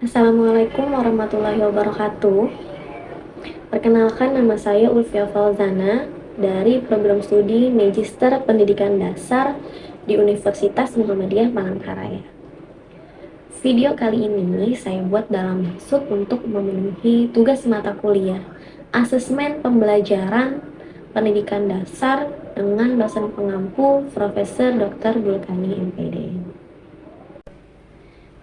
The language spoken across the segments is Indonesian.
Assalamualaikum warahmatullahi wabarakatuh. Perkenalkan, nama saya Ulfia Fauzana dari program studi Magister Pendidikan Dasar di Universitas Muhammadiyah Palangkaraya. Video kali ini saya buat dalam maksud untuk memenuhi tugas mata kuliah Asesmen Pembelajaran Pendidikan Dasar dengan dosen pengampu Profesor Dr. Bulkani MPD.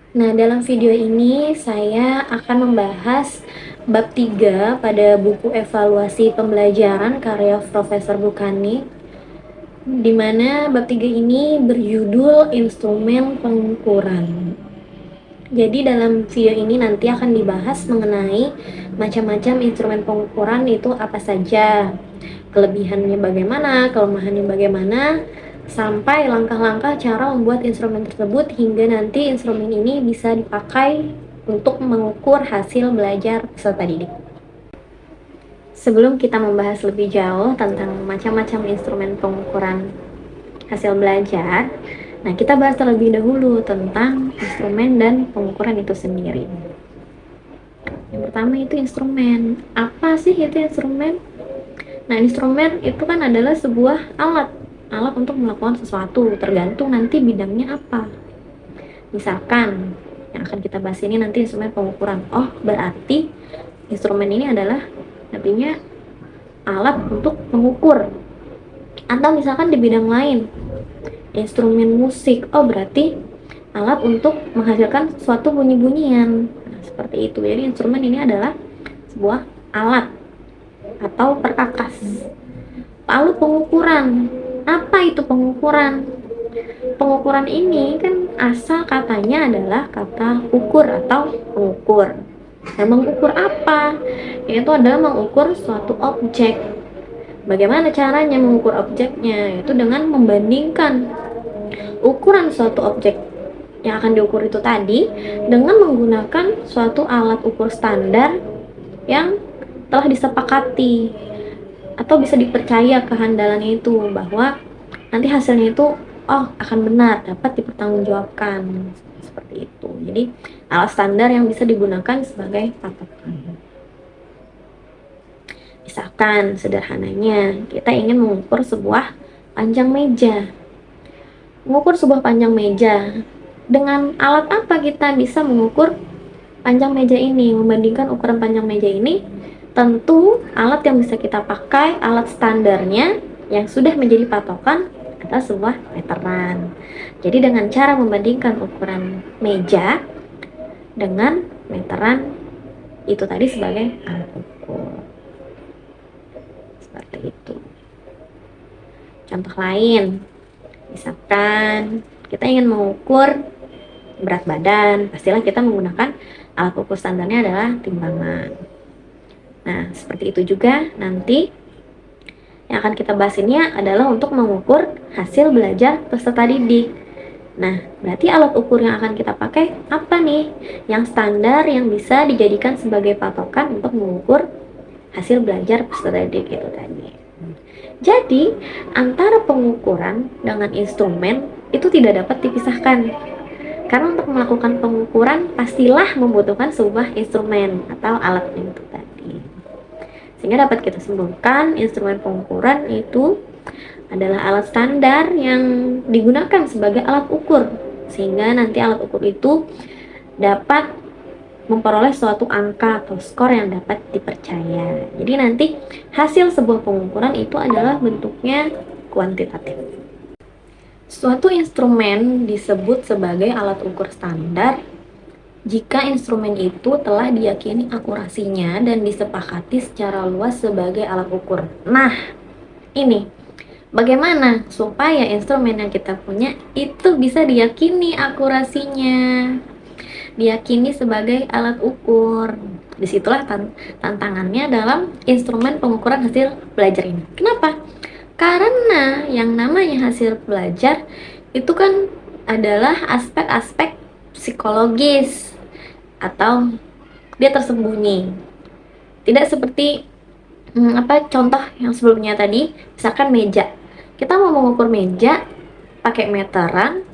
Nah, dalam video ini saya akan membahas bab 3 pada buku evaluasi pembelajaran karya Profesor Bulkani, di mana bab 3 ini berjudul instrumen pengukuran. Jadi dalam video ini nanti akan dibahas mengenai macam-macam instrumen pengukuran itu apa saja, kelebihannya bagaimana, kelemahannya bagaimana, sampai langkah-langkah cara membuat instrumen tersebut hingga nanti instrumen ini bisa dipakai untuk mengukur hasil belajar peserta didik. Sebelum kita membahas lebih jauh tentang macam-macam instrumen pengukuran hasil belajar, nah kita bahas terlebih dahulu tentang instrumen dan pengukuran itu sendiri. Yang pertama itu instrumen. Apa sih itu instrumen? Nah, instrumen itu kan adalah sebuah alat untuk melakukan sesuatu, tergantung nanti bidangnya apa. Misalkan yang akan kita bahas ini nanti instrumen pengukuran. Oh, berarti instrumen ini adalah artinya alat untuk mengukur. Atau misalkan di bidang lain, instrumen musik. Oh, berarti alat untuk menghasilkan suatu bunyi-bunyian. Nah, seperti itu. Jadi instrumen ini adalah sebuah alat atau perkakas. Lalu pengukuran. Apa itu pengukuran? Pengukuran ini kan asal katanya adalah kata ukur atau mengukur. Nah, mengukur apa? Yaitu adalah mengukur suatu objek. Bagaimana caranya mengukur objeknya? Yaitu dengan membandingkan ukuran suatu objek yang akan diukur itu tadi dengan menggunakan suatu alat ukur standar yang telah disepakati atau bisa dipercaya kehandalannya itu, bahwa nanti hasilnya itu akan benar, dapat dipertanggungjawabkan, seperti itu. Jadi alat standar yang bisa digunakan sebagai patokan. Misalkan sederhananya kita ingin mengukur sebuah panjang meja. Mengukur sebuah panjang meja, dengan alat apa kita bisa mengukur panjang meja ini, membandingkan ukuran panjang meja ini? Tentu alat yang bisa kita pakai, alat standarnya yang sudah menjadi patokan adalah sebuah meteran. Jadi dengan cara membandingkan ukuran meja dengan meteran itu tadi sebagai alat ukur. Seperti itu. Contoh lain, misalkan kita ingin mengukur berat badan, pastilah kita menggunakan alat ukur standarnya adalah timbangan. Nah, seperti itu juga nanti yang akan kita bahas ini adalah untuk mengukur hasil belajar peserta didik. Nah, berarti alat ukur yang akan kita pakai apa nih? Yang standar yang bisa dijadikan sebagai patokan untuk mengukur hasil belajar peserta didik itu tadi. Jadi, antara pengukuran dengan instrumen itu tidak dapat dipisahkan. Karena untuk melakukan pengukuran pastilah membutuhkan sebuah instrumen atau alat itu tadi. Sehingga dapat kita simpulkan instrumen pengukuran itu adalah alat standar yang digunakan sebagai alat ukur, sehingga nanti alat ukur itu dapat memperoleh suatu angka atau skor yang dapat dipercaya. Jadi nanti hasil sebuah pengukuran itu adalah bentuknya kuantitatif. Suatu instrumen disebut sebagai alat ukur standar jika instrumen itu telah diyakini akurasinya dan disepakati secara luas sebagai alat ukur. Nah, ini bagaimana supaya instrumen yang kita punya itu bisa diyakini akurasinya, diyakini sebagai alat ukur. Disitulah tantangannya dalam instrumen pengukuran hasil belajar ini. Kenapa? Karena yang namanya hasil belajar itu kan adalah aspek-aspek psikologis atau dia tersembunyi. Tidak seperti contoh yang sebelumnya tadi, misalkan meja. Kita mau mengukur meja pakai meteran,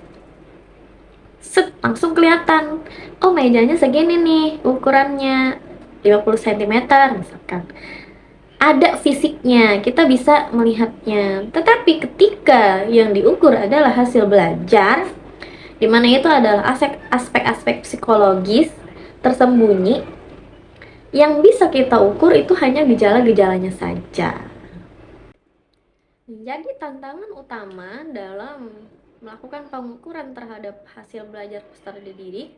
set langsung kelihatan, oh mejanya segini nih ukurannya 50 cm misalkan, ada fisiknya, kita bisa melihatnya. Tetapi ketika yang diukur adalah hasil belajar, di mana itu adalah aspek-aspek psikologis tersembunyi yang bisa kita ukur, itu hanya gejala-gejalanya saja. Jadi tantangan utama dalam melakukan pengukuran terhadap hasil belajar peserta didik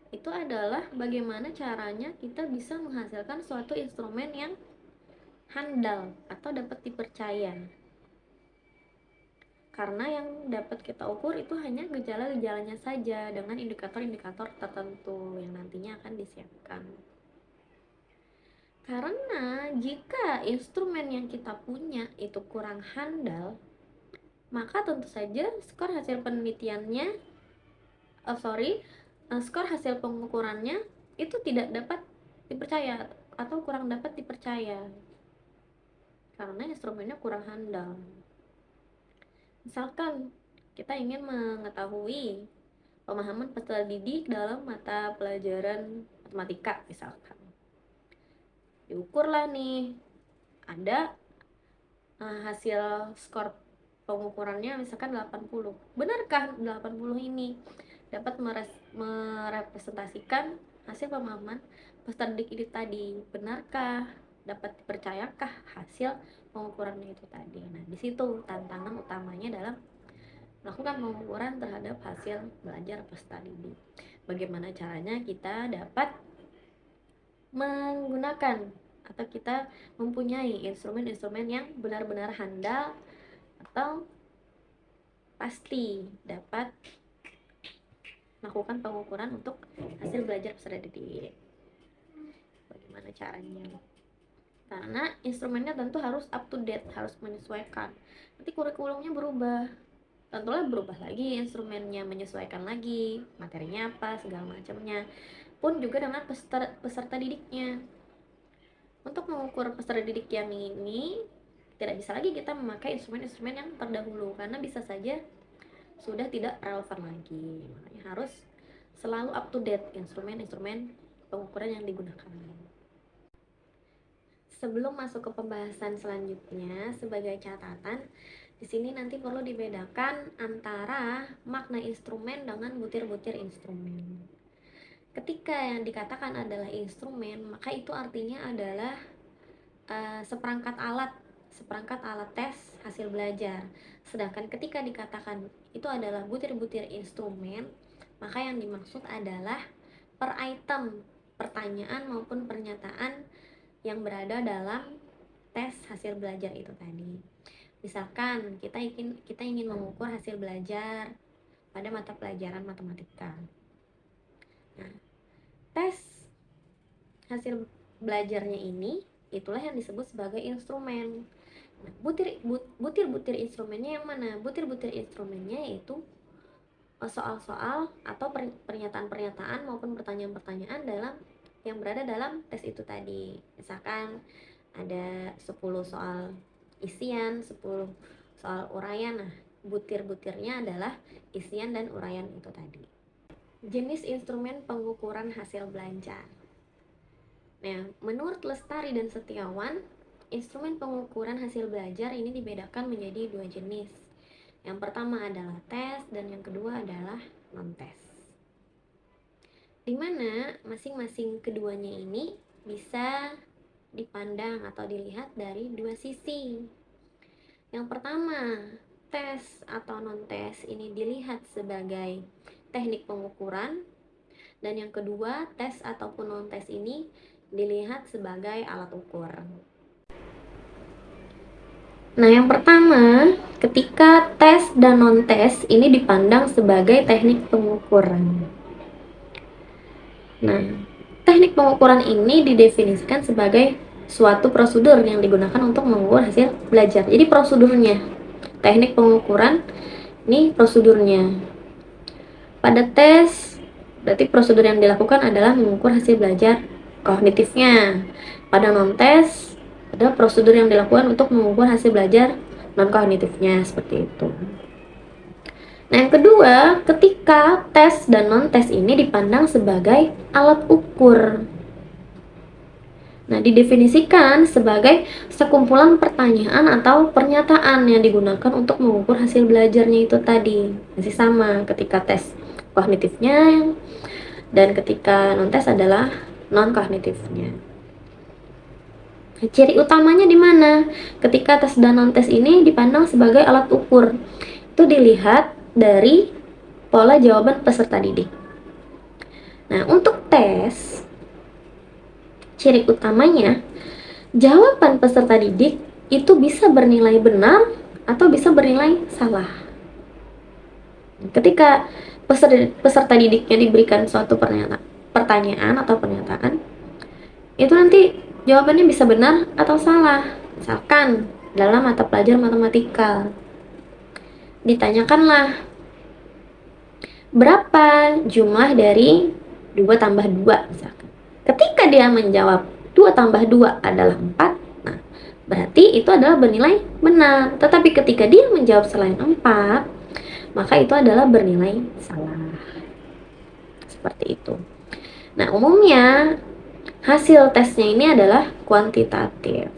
itu adalah bagaimana caranya kita bisa menghasilkan suatu instrumen yang handal atau dapat dipercaya. Karena yang dapat kita ukur itu hanya gejala-gejalanya saja dengan indikator-indikator tertentu yang nantinya akan disiapkan. Karena jika instrumen yang kita punya itu kurang handal, maka tentu saja skor hasil penelitiannya, skor hasil pengukurannya itu tidak dapat dipercaya atau kurang dapat dipercaya karena instrumennya kurang handal. Misalkan kita ingin mengetahui pemahaman peserta didik dalam mata pelajaran matematika misalkan, diukurlah nih, ada hasil skor pengukurannya misalkan 80. Benarkah 80 ini dapat merepresentasikan hasil pemahaman peserta didik ini tadi? Benarkah dapat dipercayakah hasil pengukurannya itu tadi? Nah, di situ tantangan utamanya dalam melakukan pengukuran terhadap hasil belajar peserta didik. Bagaimana caranya kita dapat menggunakan atau kita mempunyai instrumen-instrumen yang benar-benar handal atau pasti dapat melakukan pengukuran untuk hasil belajar peserta didik. Bagaimana caranya? Karena instrumennya tentu harus up to date, harus menyesuaikan. Nanti kurikulumnya berubah, tentulah berubah lagi instrumennya, menyesuaikan lagi materinya apa, segala macamnya. Pun juga dengan peserta didiknya. Untuk mengukur peserta didik yang ini, tidak bisa lagi kita memakai instrumen-instrumen yang terdahulu karena bisa saja sudah tidak relevan lagi. Makanya harus selalu up to date instrumen-instrumen pengukuran yang digunakan. Sebelum masuk ke pembahasan selanjutnya, sebagai catatan, di sini nanti perlu dibedakan antara makna instrumen dengan butir-butir instrumen. Ketika yang dikatakan adalah instrumen, maka itu artinya adalah seperangkat alat tes hasil belajar. Sedangkan ketika dikatakan itu adalah butir-butir instrumen, maka yang dimaksud adalah per item pertanyaan maupun pernyataan yang berada dalam tes hasil belajar itu tadi. Misalkan kita ingin mengukur hasil belajar pada mata pelajaran matematika. Nah, tes hasil belajarnya ini itulah yang disebut sebagai instrumen. Nah, butir-butir instrumennya yang mana? Butir-butir instrumennya yaitu soal-soal atau pernyataan-pernyataan maupun pertanyaan-pertanyaan dalam yang berada dalam tes itu tadi. Misalkan ada 10 soal isian, 10 soal uraian. Nah, butir-butirnya adalah isian dan uraian itu tadi. Jenis instrumen pengukuran hasil belajar. Nah, menurut Lestari dan Setiawan, instrumen pengukuran hasil belajar ini dibedakan menjadi 2 jenis. Yang pertama adalah tes dan yang kedua adalah non-tes. Di mana masing-masing keduanya ini bisa dipandang atau dilihat dari 2 sisi. Yang pertama, tes atau non-tes ini dilihat sebagai teknik pengukuran, dan yang kedua, tes ataupun non-tes ini dilihat sebagai alat ukur. Nah, yang pertama, ketika tes dan non-tes ini dipandang sebagai teknik pengukuran. Nah, teknik pengukuran ini didefinisikan sebagai suatu prosedur yang digunakan untuk mengukur hasil belajar. Jadi prosedurnya, teknik pengukuran ini prosedurnya. Pada tes, berarti prosedur yang dilakukan adalah mengukur hasil belajar kognitifnya. Pada non-tes, ada prosedur yang dilakukan untuk mengukur hasil belajar non-kognitifnya, seperti itu. Nah, yang kedua, ketika tes dan non-tes ini dipandang sebagai alat ukur. Nah, didefinisikan sebagai sekumpulan pertanyaan atau pernyataan yang digunakan untuk mengukur hasil belajarnya itu tadi. Masih sama ketika tes kognitifnya dan ketika non-tes adalah non-kognitifnya. Nah, ciri utamanya di mana? Ketika tes dan non-tes ini dipandang sebagai alat ukur. Itu dilihat dari pola jawaban peserta didik. Nah, untuk tes, ciri utamanya, jawaban peserta didik itu bisa bernilai benar atau bisa bernilai salah. Ketika peserta didiknya diberikan suatu pertanyaan atau pernyataan, itu nanti jawabannya bisa benar atau salah. Misalkan dalam mata pelajaran matematika, ditanyakanlah berapa jumlah dari 2 tambah 2 misalkan. Ketika dia menjawab 2 tambah 2 adalah 4, nah berarti itu adalah bernilai benar. Tetapi ketika dia menjawab selain 4, maka itu adalah bernilai salah. Seperti itu. Nah, umumnya hasil tesnya ini adalah kuantitatif.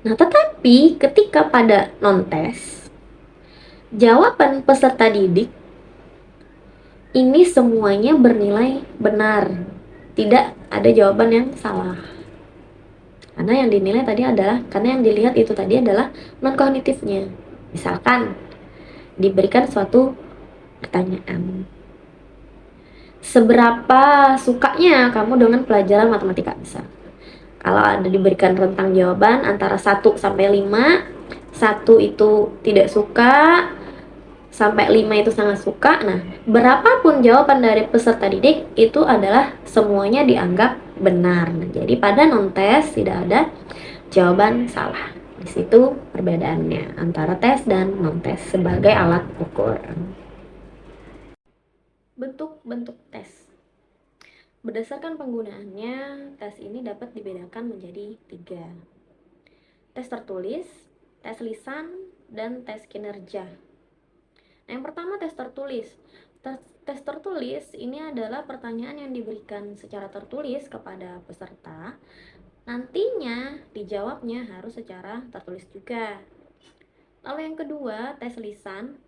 Nah, tetapi ketika pada non-tes, jawaban peserta didik ini semuanya bernilai benar. Tidak ada jawaban yang salah. Karena yang dinilai tadi adalah, karena yang dilihat itu tadi adalah non-kognitifnya. Misalkan, diberikan suatu pertanyaan. Seberapa sukanya kamu dengan pelajaran matematika? Misal, kalau ada diberikan rentang jawaban antara 1 sampai 5, 1 itu tidak suka, sampai 5 itu sangat suka. Nah, berapapun jawaban dari peserta didik itu adalah semuanya dianggap benar. Nah, jadi pada non-tes tidak ada jawaban salah. Di situ perbedaannya antara tes dan non-tes sebagai alat ukur. Bentuk-bentuk tes. Berdasarkan penggunaannya, tes ini dapat dibedakan menjadi 3. Tes tertulis, tes lisan, dan tes kinerja. Nah, yang pertama tes tertulis. Tes tertulis ini adalah pertanyaan yang diberikan secara tertulis kepada peserta. Nantinya dijawabnya harus secara tertulis juga. Lalu yang kedua, tes lisan.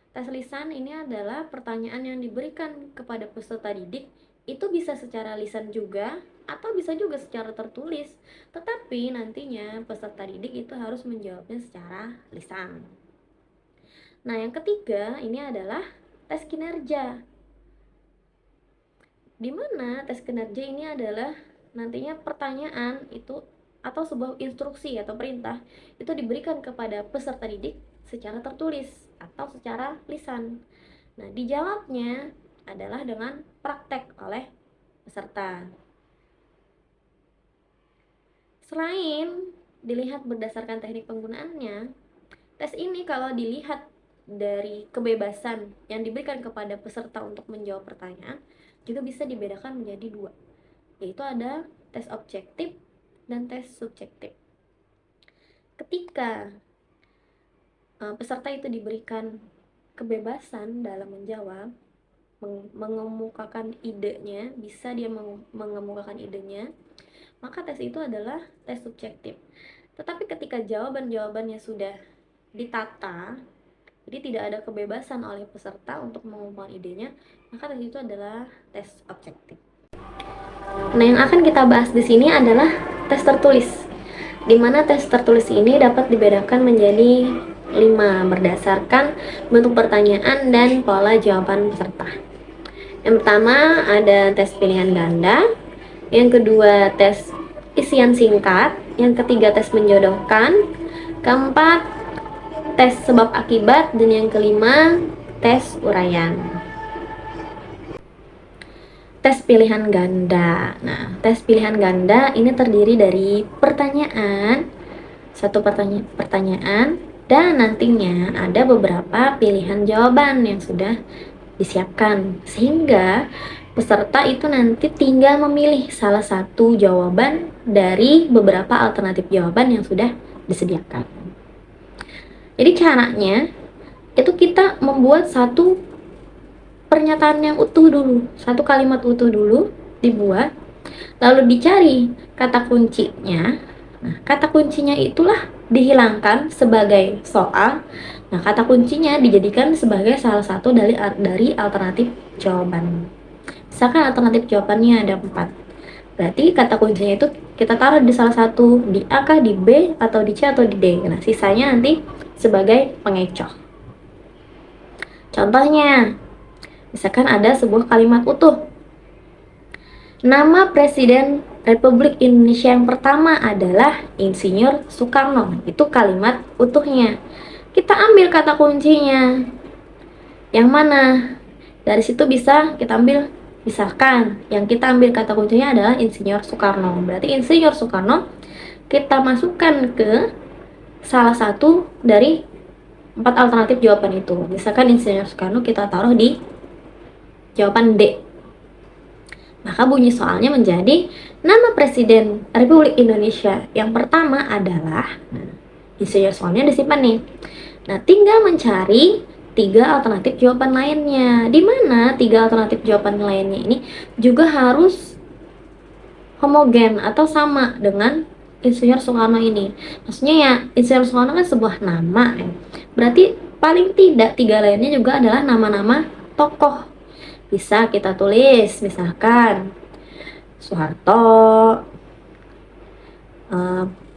Tes lisan ini adalah pertanyaan yang diberikan kepada peserta didik. Itu bisa secara lisan juga atau bisa juga secara tertulis. Tetapi nantinya peserta didik itu harus menjawabnya secara lisan. Nah, yang ketiga ini adalah tes kinerja. Di mana tes kinerja ini adalah nantinya pertanyaan itu atau sebuah instruksi atau perintah itu diberikan kepada peserta didik secara tertulis atau secara lisan. Nah, dijawabnya adalah dengan praktek oleh peserta. Selain dilihat berdasarkan teknik penggunaannya, tes ini kalau dilihat dari kebebasan yang diberikan kepada peserta untuk menjawab pertanyaan juga bisa dibedakan menjadi 2, yaitu ada tes objektif dan tes subjektif. Ketika peserta itu diberikan kebebasan dalam menjawab, mengemukakan idenya, bisa dia mengemukakan idenya, maka tes itu adalah tes subjektif. Tetapi ketika jawaban-jawabannya sudah ditata, jadi tidak ada kebebasan oleh peserta untuk mengumumkan idenya, maka tes itu adalah tes objektif. Nah, yang akan kita bahas di sini adalah tes tertulis, di mana tes tertulis ini dapat dibedakan menjadi 5 berdasarkan bentuk pertanyaan dan pola jawaban peserta. Yang pertama ada tes pilihan ganda, yang kedua tes isian singkat, yang ketiga tes menjodohkan, keempat tes sebab akibat, dan yang kelima tes uraian. Tes pilihan ganda. Nah, tes pilihan ganda ini terdiri dari satu pertanyaan dan nantinya ada beberapa pilihan jawaban yang sudah disiapkan, sehingga peserta itu nanti tinggal memilih salah satu jawaban dari beberapa alternatif jawaban yang sudah disediakan. Jadi caranya itu kita membuat satu pernyataan yang utuh dulu, satu kalimat utuh dulu dibuat, lalu dicari kata kuncinya. Nah, kata kuncinya itulah dihilangkan sebagai soal. Nah, kata kuncinya dijadikan sebagai salah satu dari alternatif jawaban. Misalkan alternatif jawabannya ada 4. Berarti kata kuncinya itu kita taruh di salah satu, di A kah, di B, atau di C, atau di D. Nah, sisanya nanti sebagai pengecoh. Contohnya, misalkan ada sebuah kalimat utuh. Nama Presiden Republik Indonesia yang pertama adalah Insinyur Soekarno. Itu kalimat utuhnya. Kita ambil kata kuncinya. Yang mana? Dari situ bisa kita ambil, misalkan yang kita ambil kata kuncinya adalah Insinyur Soekarno. Berarti Insinyur Soekarno kita masukkan ke salah satu dari 4 alternatif jawaban itu. Misalkan Insinyur Soekarno kita taruh di jawaban D. Maka bunyi soalnya menjadi nama Presiden Republik Indonesia yang pertama adalah, Insinyur soalnya disimpan nih. Nah, tinggal mencari 3 alternatif jawaban lainnya. Di mana 3 alternatif jawaban lainnya ini juga harus homogen atau sama dengan Insinyur Soekarno ini. Maksudnya ya, Insinyur Soekarno kan sebuah nama ya. Berarti paling tidak 3 lainnya juga adalah nama-nama tokoh. Bisa kita tulis misalkan Soeharto,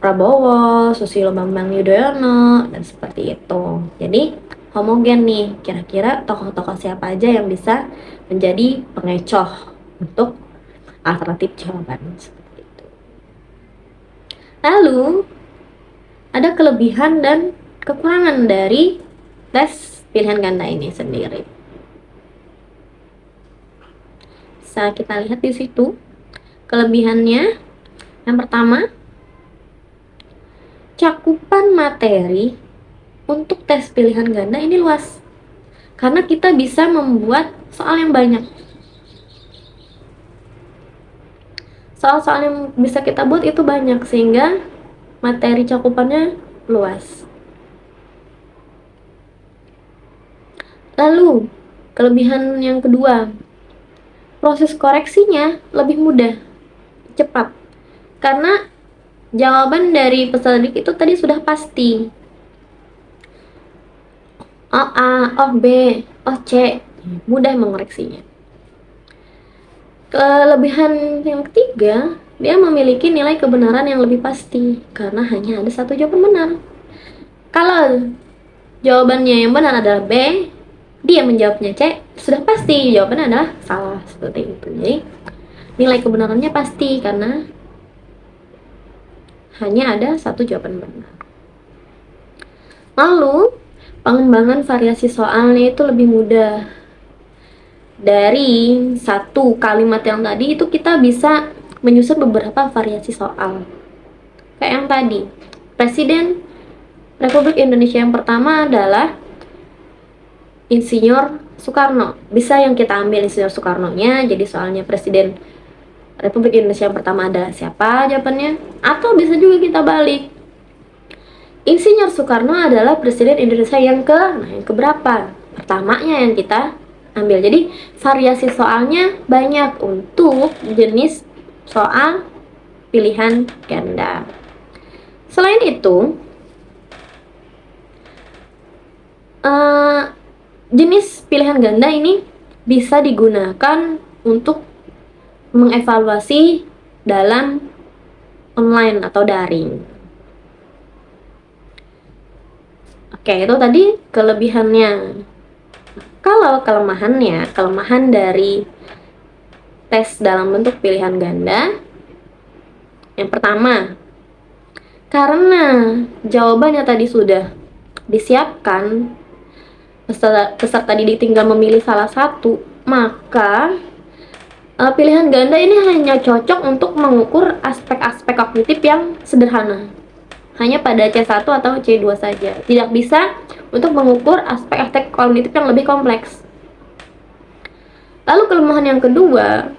Prabowo, Susilo Bambang Yudhoyono, dan seperti itu. Jadi homogen nih, kira-kira tokoh-tokoh siapa aja yang bisa menjadi pengecoh untuk alternatif jawaban seperti itu. Lalu ada kelebihan dan kekurangan dari tes pilihan ganda ini sendiri. Bisa kita lihat di situ kelebihannya. Yang pertama, cakupan materi untuk tes pilihan ganda ini luas, karena kita bisa membuat soal yang banyak. Soal-soal yang bisa kita buat itu banyak, sehingga materi cakupannya luas. Lalu, kelebihan yang kedua, proses koreksinya lebih mudah, cepat. Karena jawaban dari peserta didik itu tadi sudah pasti. Oh A, oh B, oh C, mudah mengoreksinya. Kelebihan yang ketiga, dia memiliki nilai kebenaran yang lebih pasti karena hanya ada satu jawaban benar. Kalau jawabannya yang benar adalah B, dia menjawabnya C, sudah pasti jawabannya adalah salah, seperti itu. Jadi nilai kebenarannya pasti karena hanya ada satu jawaban benar. Lalu pengembangan variasi soalnya itu lebih mudah. Dari satu kalimat yang tadi itu kita bisa menyusun beberapa variasi soal. Kayak yang tadi, Presiden Republik Indonesia yang pertama adalah Insinyur Soekarno. Bisa yang kita ambil Insinyur Soekarno-nya, jadi soalnya Presiden Republik Indonesia yang pertama adalah siapa jawabannya. Atau bisa juga kita balik, Insinyur Soekarno adalah Presiden Indonesia yang keberapa? Pertamanya yang kita ambil. Jadi variasi soalnya banyak untuk jenis soal pilihan ganda. Selain itu, jenis pilihan ganda ini bisa digunakan untuk mengevaluasi dalam online atau daring. Oke, itu tadi kelebihannya. Kalau kelemahannya, kelemahan dari tes dalam bentuk pilihan ganda, yang pertama, karena jawabannya tadi sudah disiapkan, peserta didik tinggal memilih salah satu, maka pilihan ganda ini hanya cocok untuk mengukur aspek-aspek kognitif yang sederhana, hanya pada C1 atau C2 saja. Tidak bisa untuk mengukur aspek-aspek kognitif yang lebih kompleks. Lalu kelemahan yang kedua,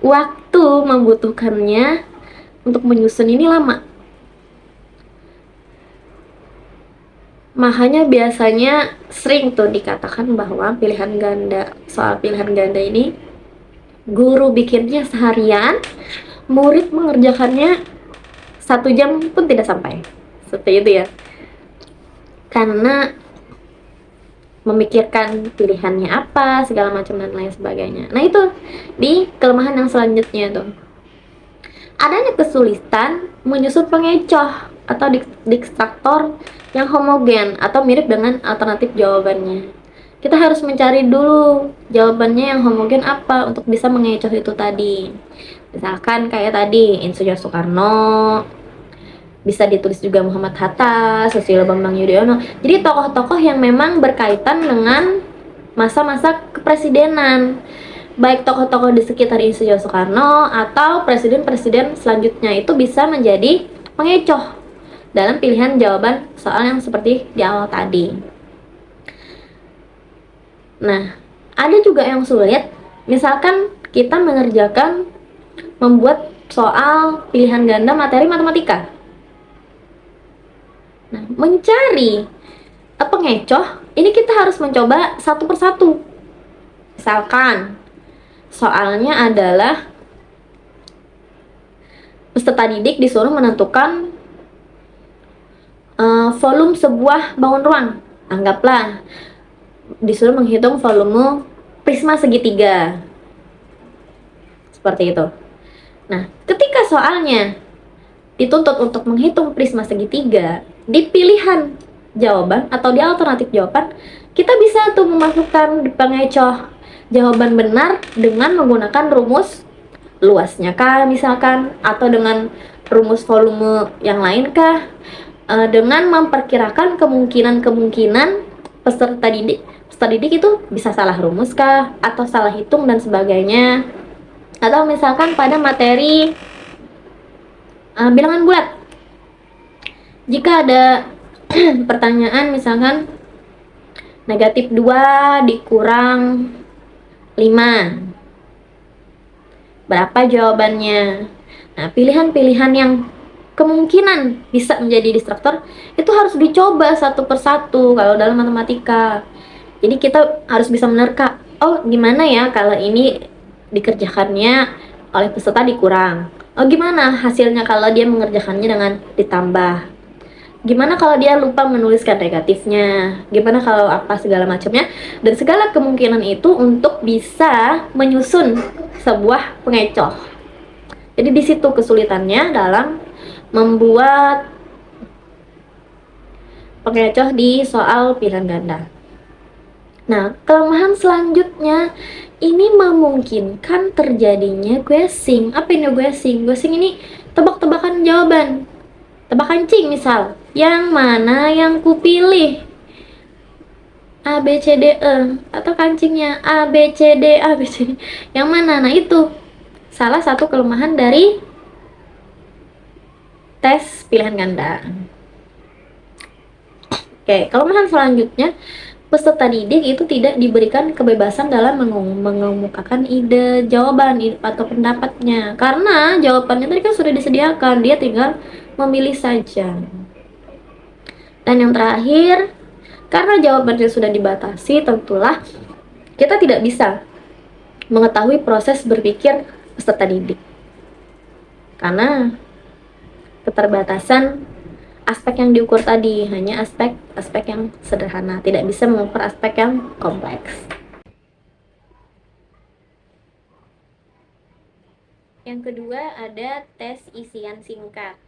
waktu membutuhkannya untuk menyusun ini lama. Makanya biasanya sering tuh dikatakan bahwa soal pilihan ganda ini guru bikinnya seharian, murid mengerjakannya 1 jam pun tidak sampai. Seperti itu ya. Karena memikirkan pilihannya apa, segala macam dan lain sebagainya. Nah itu di kelemahan yang selanjutnya tuh. Adanya kesulitan menyusun pengecoh atau dikstraktor yang homogen atau mirip dengan alternatif jawabannya. Kita harus mencari dulu jawabannya yang homogen apa untuk bisa mengecoh itu tadi. Misalkan kayak tadi Insinyur Soekarno, bisa ditulis juga Muhammad Hatta, Susilo Bambang Yudhoyono. Jadi tokoh-tokoh yang memang berkaitan dengan masa-masa kepresidenan, baik tokoh-tokoh di sekitar Insinyur Soekarno atau presiden-presiden selanjutnya itu bisa menjadi pengecoh dalam pilihan jawaban soal yang seperti di awal tadi. Nah, ada juga yang sulit, misalkan kita membuat soal pilihan ganda materi matematika. Nah, mencari pengecoh, ini kita harus mencoba satu persatu. Misalkan, soalnya adalah peserta didik disuruh menentukan volume sebuah bangun ruang. Anggaplah disuruh menghitung volume prisma segitiga. Seperti itu. Nah, ketika soalnya dituntut untuk menghitung prisma segitiga, di pilihan jawaban atau di alternatif jawaban, kita bisa tuh memasukkan di pengecoh jawaban benar dengan menggunakan rumus luasnya kah misalkan, atau dengan rumus volume yang lain kah, dengan memperkirakan kemungkinan peserta didik itu bisa salah rumus kah atau salah hitung dan sebagainya. Atau misalkan pada materi bilangan bulat, jika ada pertanyaan misalkan negatif 2 dikurang 5, berapa jawabannya? Nah, pilihan-pilihan yang kemungkinan bisa menjadi distraktor itu harus dicoba satu persatu kalau dalam matematika. Jadi kita harus bisa menerka, oh gimana ya kalau ini dikerjakannya oleh peserta dikurang, oh gimana hasilnya kalau dia mengerjakannya dengan ditambah, gimana kalau dia lupa menuliskan negatifnya, gimana kalau apa segala macamnya, dan segala kemungkinan itu untuk bisa menyusun sebuah pengecoh. Jadi di situ kesulitannya dalam membuat pengecoh di soal pilihan ganda. Nah, kelemahan selanjutnya ini memungkinkan terjadinya guessing. Apa ini guessing? Guessing ini tebak-tebakan jawaban. Tebak kancing misal, yang mana yang kupilih? A, B, C, D, E. Atau kancingnya A, B, C, D, A, B, C, D. Yang mana? Nah itu salah satu kelemahan dari tes pilihan ganda. Oke, kelemahan selanjutnya, peserta didik itu tidak diberikan kebebasan dalam mengemukakan ide, jawaban, atau pendapatnya. Karena jawabannya tadi kan sudah disediakan, dia tinggal memilih saja. Dan yang terakhir, karena jawabannya sudah dibatasi, tentulah kita tidak bisa mengetahui proses berpikir peserta didik. Karena keterbatasan aspek yang diukur tadi hanya aspek yang sederhana, tidak bisa mengukur aspek yang kompleks. Yang kedua ada tes isian singkat.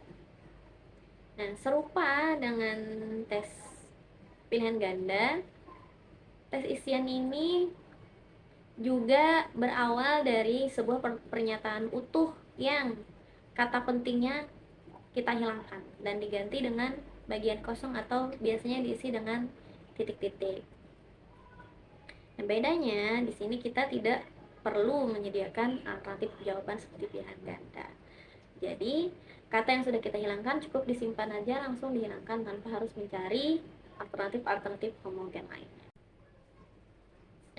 Nah, serupa dengan tes pilihan ganda, tes isian ini juga berawal dari sebuah pernyataan utuh yang kata pentingnya kita hilangkan dan diganti dengan bagian kosong atau biasanya diisi dengan titik-titik. Nah, bedanya di sini kita tidak perlu menyediakan alternatif jawaban seperti pilihan ganda. Jadi, kata yang sudah kita hilangkan cukup disimpan aja, langsung dihilangkan tanpa harus mencari alternatif homogen lainnya.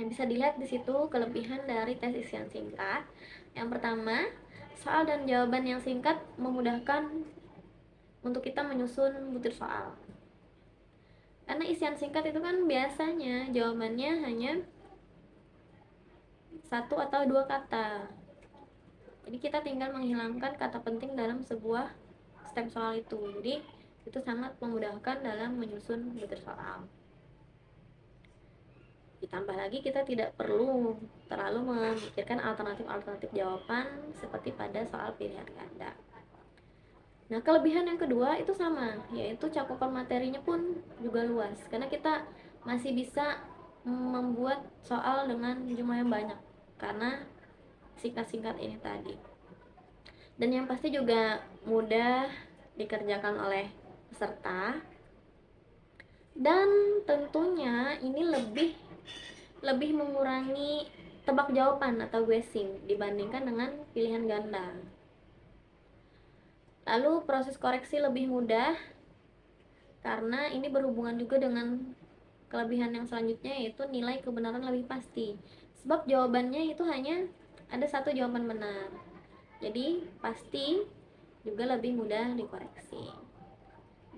Yang bisa dilihat di situ kelebihan dari tes isian singkat. Yang pertama, soal dan jawaban yang singkat memudahkan untuk kita menyusun butir soal. Karena isian singkat itu kan biasanya jawabannya hanya satu atau dua kata. Jadi kita tinggal menghilangkan kata penting dalam sebuah stem soal itu. Jadi itu sangat memudahkan dalam menyusun butir soal. Ditambah lagi kita tidak perlu terlalu memikirkan alternatif-alternatif jawaban seperti pada soal pilihan ganda. Nah, kelebihan yang kedua itu sama, yaitu cakupan materinya pun juga luas. Karena kita masih bisa membuat soal dengan jumlah yang banyak. Karena singkat-singkat ini tadi. Dan yang pasti juga mudah dikerjakan oleh peserta. Dan tentunya ini lebih mengurangi tebak jawaban atau guessing dibandingkan dengan pilihan ganda. Lalu proses koreksi lebih mudah karena ini berhubungan juga dengan kelebihan yang selanjutnya, yaitu nilai kebenaran lebih pasti. Sebab jawabannya itu hanya ada satu jawaban benar. Jadi pasti juga lebih mudah dikoreksi.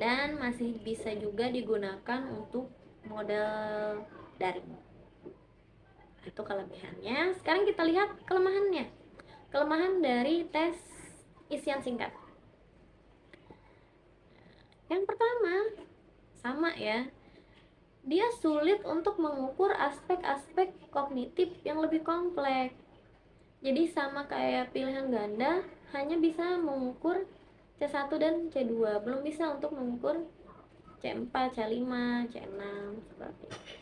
Dan masih bisa juga digunakan untuk model daring. Itu kelebihannya. Sekarang kita lihat kelemahannya. Kelemahan dari tes isian singkat. Yang pertama, sama ya. Dia sulit untuk mengukur aspek-aspek kognitif yang lebih kompleks. Jadi sama kayak pilihan ganda, hanya bisa mengukur C1 dan C2, belum bisa untuk mengukur C4, C5, C6 seperti itu.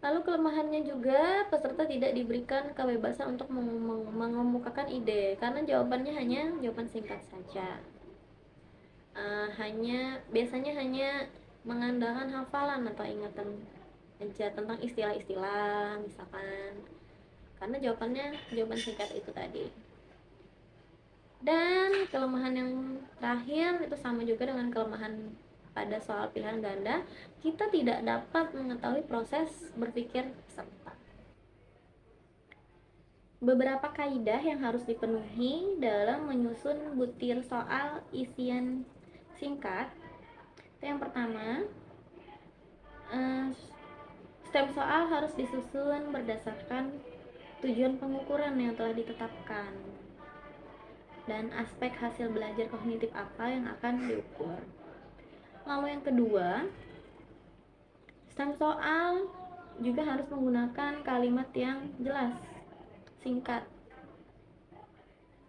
Lalu kelemahannya juga peserta tidak diberikan kebebasan untuk mengemukakan ide karena jawabannya hanya jawaban singkat saja. Biasanya hanya mengandalkan hafalan atau ingatan aja tentang istilah-istilah misalkan, karena jawabannya jawaban singkat itu tadi. Dan kelemahan yang terakhir itu sama juga dengan kelemahan pada soal pilihan ganda, kita tidak dapat mengetahui proses berpikir peserta. Beberapa kaidah yang harus dipenuhi dalam menyusun butir soal isian singkat. Itu yang pertama, stem soal harus disusun berdasarkan tujuan pengukuran yang telah ditetapkan dan aspek hasil belajar kognitif apa yang akan diukur. Lalu yang kedua, stem soal juga harus menggunakan kalimat yang jelas, singkat,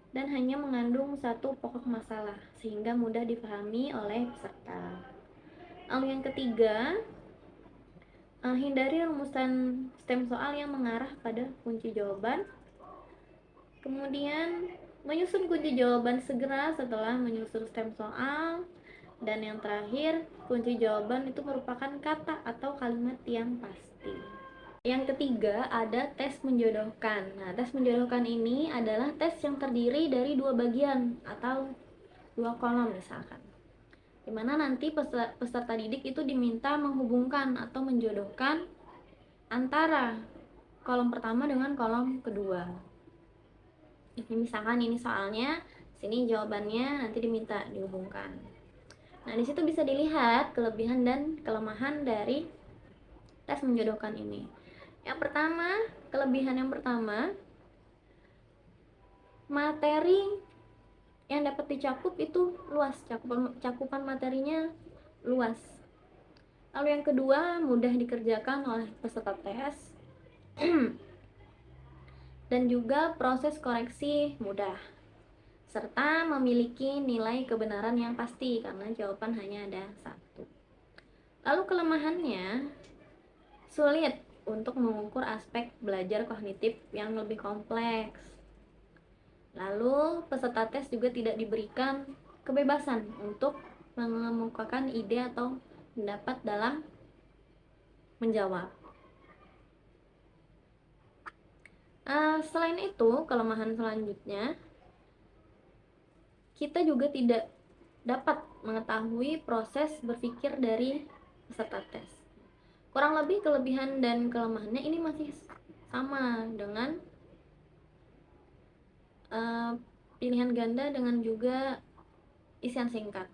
dan hanya mengandung satu pokok masalah sehingga mudah dipahami oleh peserta. Lalu yang ketiga, hindari rumusan stem soal yang mengarah pada kunci jawaban. Kemudian menyusun kunci jawaban segera setelah menyusun stem soal. Dan yang terakhir, kunci jawaban itu merupakan kata atau kalimat yang pasti. Yang ketiga ada tes menjodohkan. Nah, tes menjodohkan ini adalah tes yang terdiri dari dua bagian atau dua kolom misalkan, dimana nanti peserta didik itu diminta menghubungkan atau menjodohkan antara kolom pertama dengan kolom kedua. Ini misalkan ini soalnya, sini jawabannya, nanti diminta dihubungkan. Nah, di situ bisa dilihat kelebihan dan kelemahan dari tes menjodohkan ini. Yang pertama, kelebihan yang pertama, materi yang dapat dicakup itu luas, cakupan materinya luas. Lalu yang kedua, mudah dikerjakan oleh peserta tes dan juga proses koreksi mudah, serta memiliki nilai kebenaran yang pasti karena jawaban hanya ada satu. Lalu kelemahannya, sulit untuk mengukur aspek belajar kognitif yang lebih kompleks. Lalu peserta tes juga tidak diberikan kebebasan untuk mengemukakan ide atau pendapat dalam menjawab. Selain itu, kelemahan selanjutnya, kita juga tidak dapat mengetahui proses berpikir dari peserta tes. Kurang lebih kelebihan dan kelemahannya ini masih sama dengan pilihan ganda dengan juga isian singkat.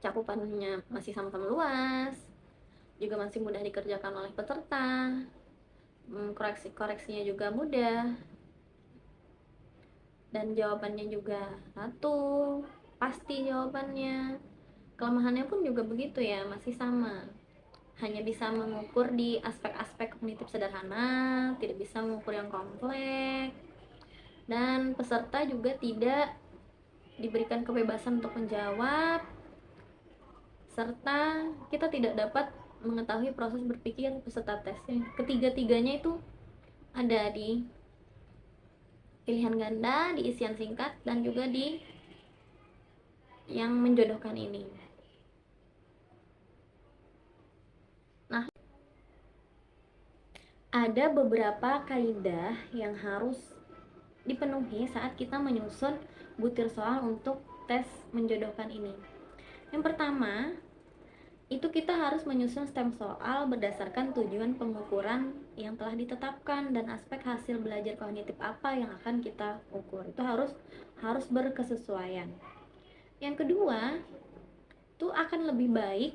cakupannya masih sama-sama luas, juga masih mudah dikerjakan oleh peserta, koreksinya juga mudah, dan jawabannya juga satu, pasti jawabannya. Kelemahannya pun juga begitu ya, masih sama, hanya bisa mengukur di aspek-aspek kognitif sederhana, tidak bisa mengukur yang kompleks, dan peserta juga tidak diberikan kebebasan untuk menjawab, serta kita tidak dapat mengetahui proses berpikir peserta tesnya. Ketiga-tiganya itu ada di pilihan ganda, di isian singkat, dan juga di yang menjodohkan ini. Nah, ada beberapa kaidah yang harus dipenuhi saat kita menyusun butir soal untuk tes menjodohkan ini. Yang pertama, itu kita harus menyusun stem soal berdasarkan tujuan pengukuran yang telah ditetapkan dan aspek hasil belajar kognitif apa yang akan kita ukur. Itu harus berkesesuaian. Yang kedua, itu akan lebih baik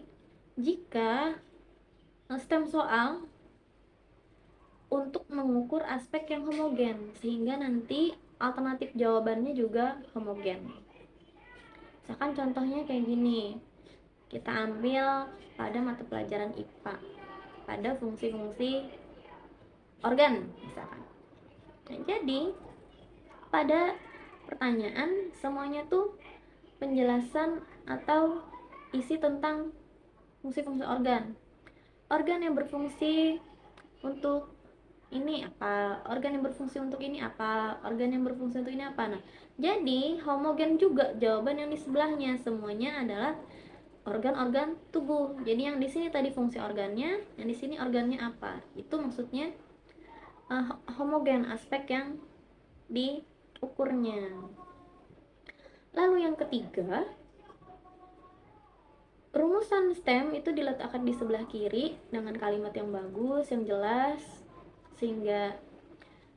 jika stem soal untuk mengukur aspek yang homogen, sehingga nanti alternatif jawabannya juga homogen. Misalkan contohnya kayak gini, kita ambil pada mata pelajaran IPA, pada fungsi-fungsi organ misalkan. Nah, jadi pada pertanyaan semuanya tuh penjelasan atau isi tentang fungsi-fungsi organ. Organ yang berfungsi untuk ini apa, organ yang berfungsi untuk ini apa, organ yang berfungsi untuk ini apa. Nah, jadi homogen juga jawaban yang di sebelahnya, semuanya adalah organ-organ tubuh. Jadi yang di sini tadi fungsi organnya, yang di sini organnya apa. Itu maksudnya homogen aspek yang diukurnya. Lalu yang ketiga, rumusan STEM itu diletakkan di sebelah kiri dengan kalimat yang bagus, yang jelas, sehingga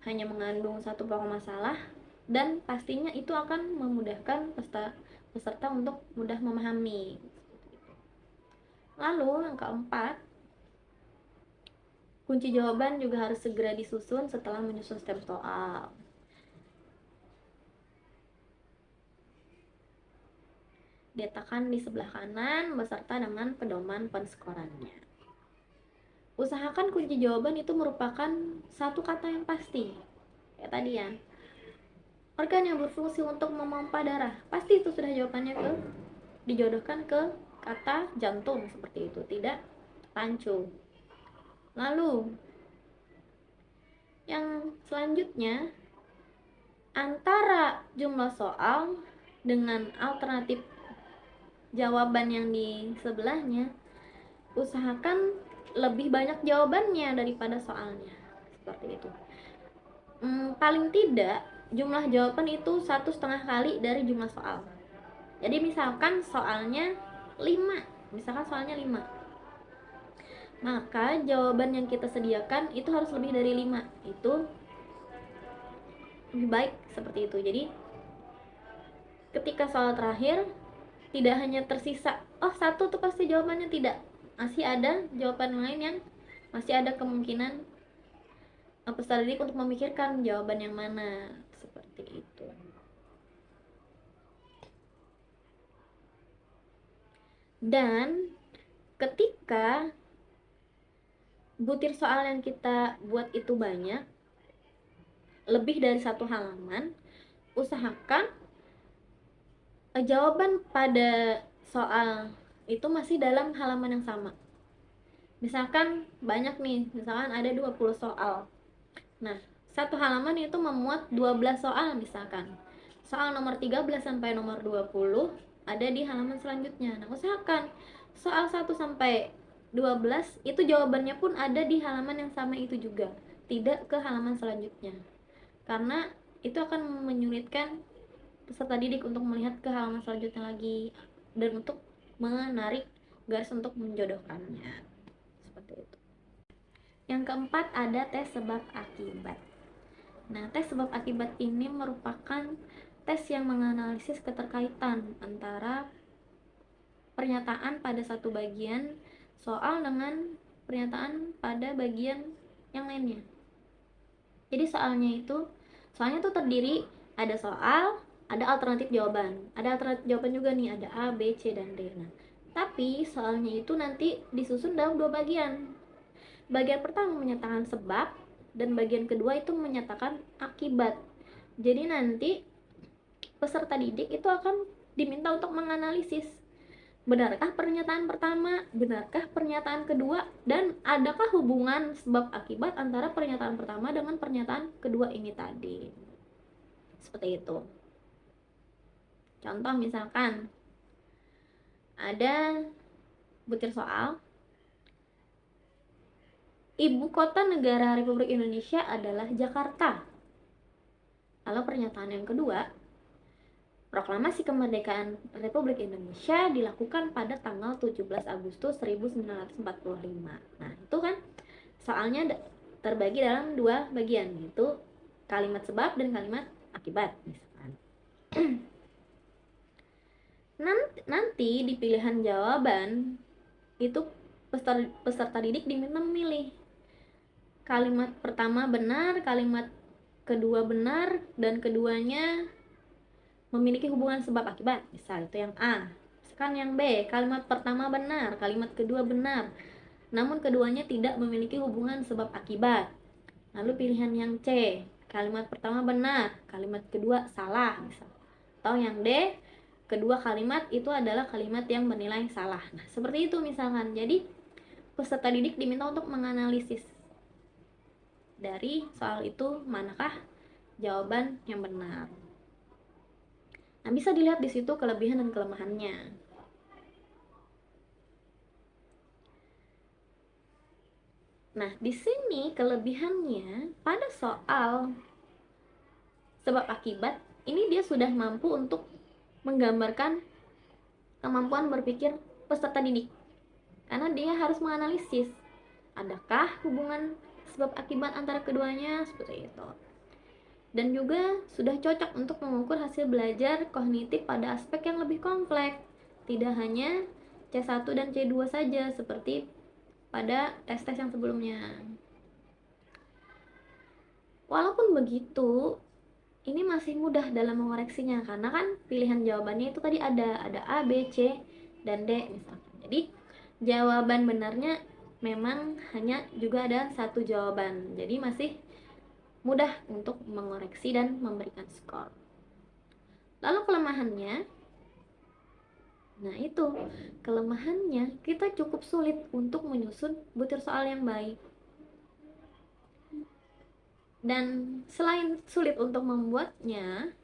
hanya mengandung satu pokok masalah, dan pastinya itu akan memudahkan peserta untuk mudah memahami. Lalu yang keempat, kunci jawaban juga harus segera disusun setelah menyusun stem soal. Diletakkan di sebelah kanan beserta dengan pedoman penskorannya. Usahakan kunci jawaban itu merupakan satu kata yang pasti. Kayak tadi ya. Organ yang berfungsi untuk memompa darah. Pasti itu sudah jawabannya dijodohkan ke kata jantung seperti itu, tidak rancu. Lalu yang selanjutnya, antara jumlah soal dengan alternatif jawaban yang di sebelahnya, usahakan lebih banyak jawabannya daripada soalnya, seperti itu. Paling tidak jumlah jawaban itu 1,5 kali dari jumlah soal. Jadi misalkan soalnya 5, maka jawaban yang kita sediakan itu harus lebih dari 5. Itu lebih baik seperti itu. Jadi ketika soal terakhir tidak hanya tersisa satu tuh pasti jawabannya, tidak, masih ada jawaban lain yang masih ada kemungkinan peserta didik untuk memikirkan jawaban yang mana, seperti itu. Dan ketika butir soal yang kita buat itu banyak, lebih dari 1 halaman, usahakan jawaban pada soal itu masih dalam halaman yang sama. Misalkan banyak nih, misalkan ada 20 soal. Nah, satu halaman itu memuat 12 soal misalkan. Soal nomor 13 sampai nomor 20 ada di halaman selanjutnya. Nah, usahakan soal 1 sampai 12 itu jawabannya pun ada di halaman yang sama itu juga, tidak ke halaman selanjutnya. Karena itu akan menyulitkan peserta didik untuk melihat ke halaman selanjutnya lagi dan untuk menarik garis untuk menjodohkannya. Seperti itu. Yang keempat ada tes sebab akibat. Nah, tes sebab akibat ini merupakan tes yang menganalisis keterkaitan antara pernyataan pada satu bagian soal dengan pernyataan pada bagian yang lainnya. Jadi soalnya tuh terdiri ada soal, ada alternatif jawaban. Ada alternatif jawaban juga nih, ada A, B, C, dan D. Nah, tapi soalnya itu nanti disusun dalam dua bagian. Bagian pertama menyatakan sebab, dan bagian kedua itu menyatakan akibat. Jadi nanti peserta didik itu akan diminta untuk menganalisis, benarkah pernyataan pertama, benarkah pernyataan kedua, dan adakah hubungan sebab akibat antara pernyataan pertama dengan pernyataan kedua ini tadi. Seperti itu. Contoh misalkan ada butir soal, ibu kota negara Republik Indonesia adalah Jakarta. Lalu pernyataan yang kedua, proklamasi kemerdekaan Republik Indonesia dilakukan pada tanggal 17 Agustus 1945. Nah, itu kan soalnya terbagi dalam dua bagian, yaitu kalimat sebab dan kalimat akibat misalkan. Nanti di pilihan jawaban itu peserta didik diminta memilih kalimat pertama benar, kalimat kedua benar, dan keduanya memiliki hubungan sebab akibat. Misal itu yang A. Misalkan yang B, kalimat pertama benar, kalimat kedua benar, namun keduanya tidak memiliki hubungan sebab akibat. Lalu pilihan yang C, kalimat pertama benar, kalimat kedua salah misal. Atau yang D, kedua kalimat itu adalah kalimat yang bernilai salah. Nah, seperti itu misalkan. Jadi peserta didik diminta untuk menganalisis dari soal itu manakah jawaban yang benar. Nah, bisa dilihat di situ kelebihan dan kelemahannya. Nah, di sini kelebihannya pada soal sebab akibat ini dia sudah mampu untuk menggambarkan kemampuan berpikir peserta didik. Karena dia harus menganalisis adakah hubungan sebab akibat antara keduanya seperti itu. Dan juga sudah cocok untuk mengukur hasil belajar kognitif pada aspek yang lebih kompleks. Tidak hanya C1 dan C2 saja seperti pada tes-tes yang sebelumnya. Walaupun begitu, ini masih mudah dalam mengoreksinya karena kan pilihan jawabannya itu tadi ada A, B, C, dan D misalkan. Jadi jawaban benarnya memang hanya juga ada satu jawaban. Jadi masih mudah untuk mengoreksi dan memberikan skor. Lalu kelemahannya, nah itu kelemahannya kita cukup sulit untuk menyusun butir soal yang baik. Dan selain sulit untuk membuatnya,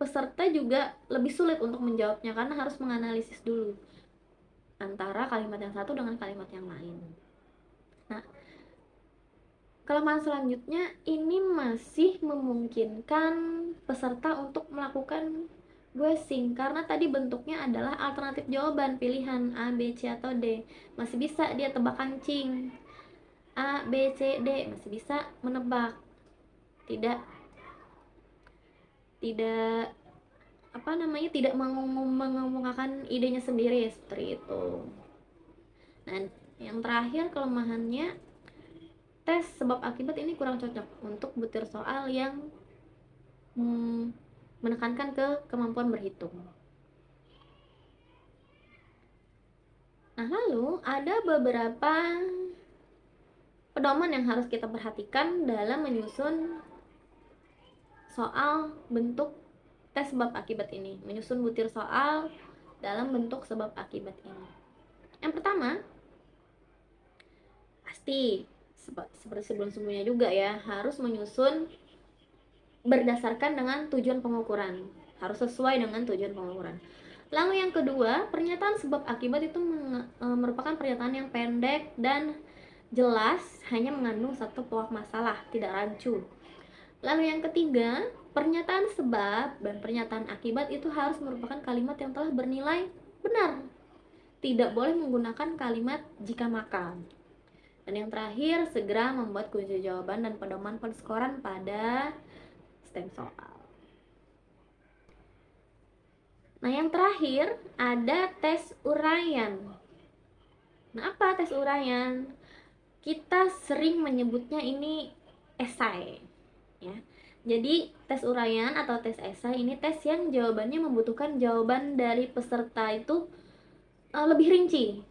peserta juga lebih sulit untuk menjawabnya karena harus menganalisis dulu antara kalimat yang satu dengan kalimat yang lain. Nah, kelemahan selanjutnya ini masih memungkinkan peserta untuk melakukan guessing karena tadi bentuknya adalah alternatif jawaban pilihan A, B, C, atau D. Masih bisa dia tebak kancing. A, B, C, D masih bisa menebak. Tidak tidak mengumumkan idenya sendiri seperti itu. Dan yang terakhir kelemahannya, tes sebab akibat ini kurang cocok untuk butir soal yang menekankan ke kemampuan berhitung. Nah, lalu ada beberapa pedoman yang harus kita perhatikan dalam menyusun soal bentuk tes sebab akibat ini, menyusun butir soal dalam bentuk sebab akibat ini. Yang pertama, pasti seperti sebelum-sebelumnya juga ya, harus menyusun berdasarkan dengan tujuan pengukuran, harus sesuai dengan tujuan pengukuran. Lalu yang kedua, pernyataan sebab akibat itu merupakan pernyataan yang pendek dan jelas, hanya mengandung satu pokok masalah, tidak rancu. Lalu yang ketiga, pernyataan sebab dan pernyataan akibat itu harus merupakan kalimat yang telah bernilai benar. Tidak boleh menggunakan kalimat jika maka. Dan yang terakhir, segera membuat kunci jawaban dan pedoman penskoran pada stem soal. Nah, yang terakhir ada tes uraian. Nah, apa tes uraian? Kita sering menyebutnya ini esai, ya. Jadi, tes uraian atau tes esai ini tes yang jawabannya membutuhkan jawaban dari peserta itu lebih rinci.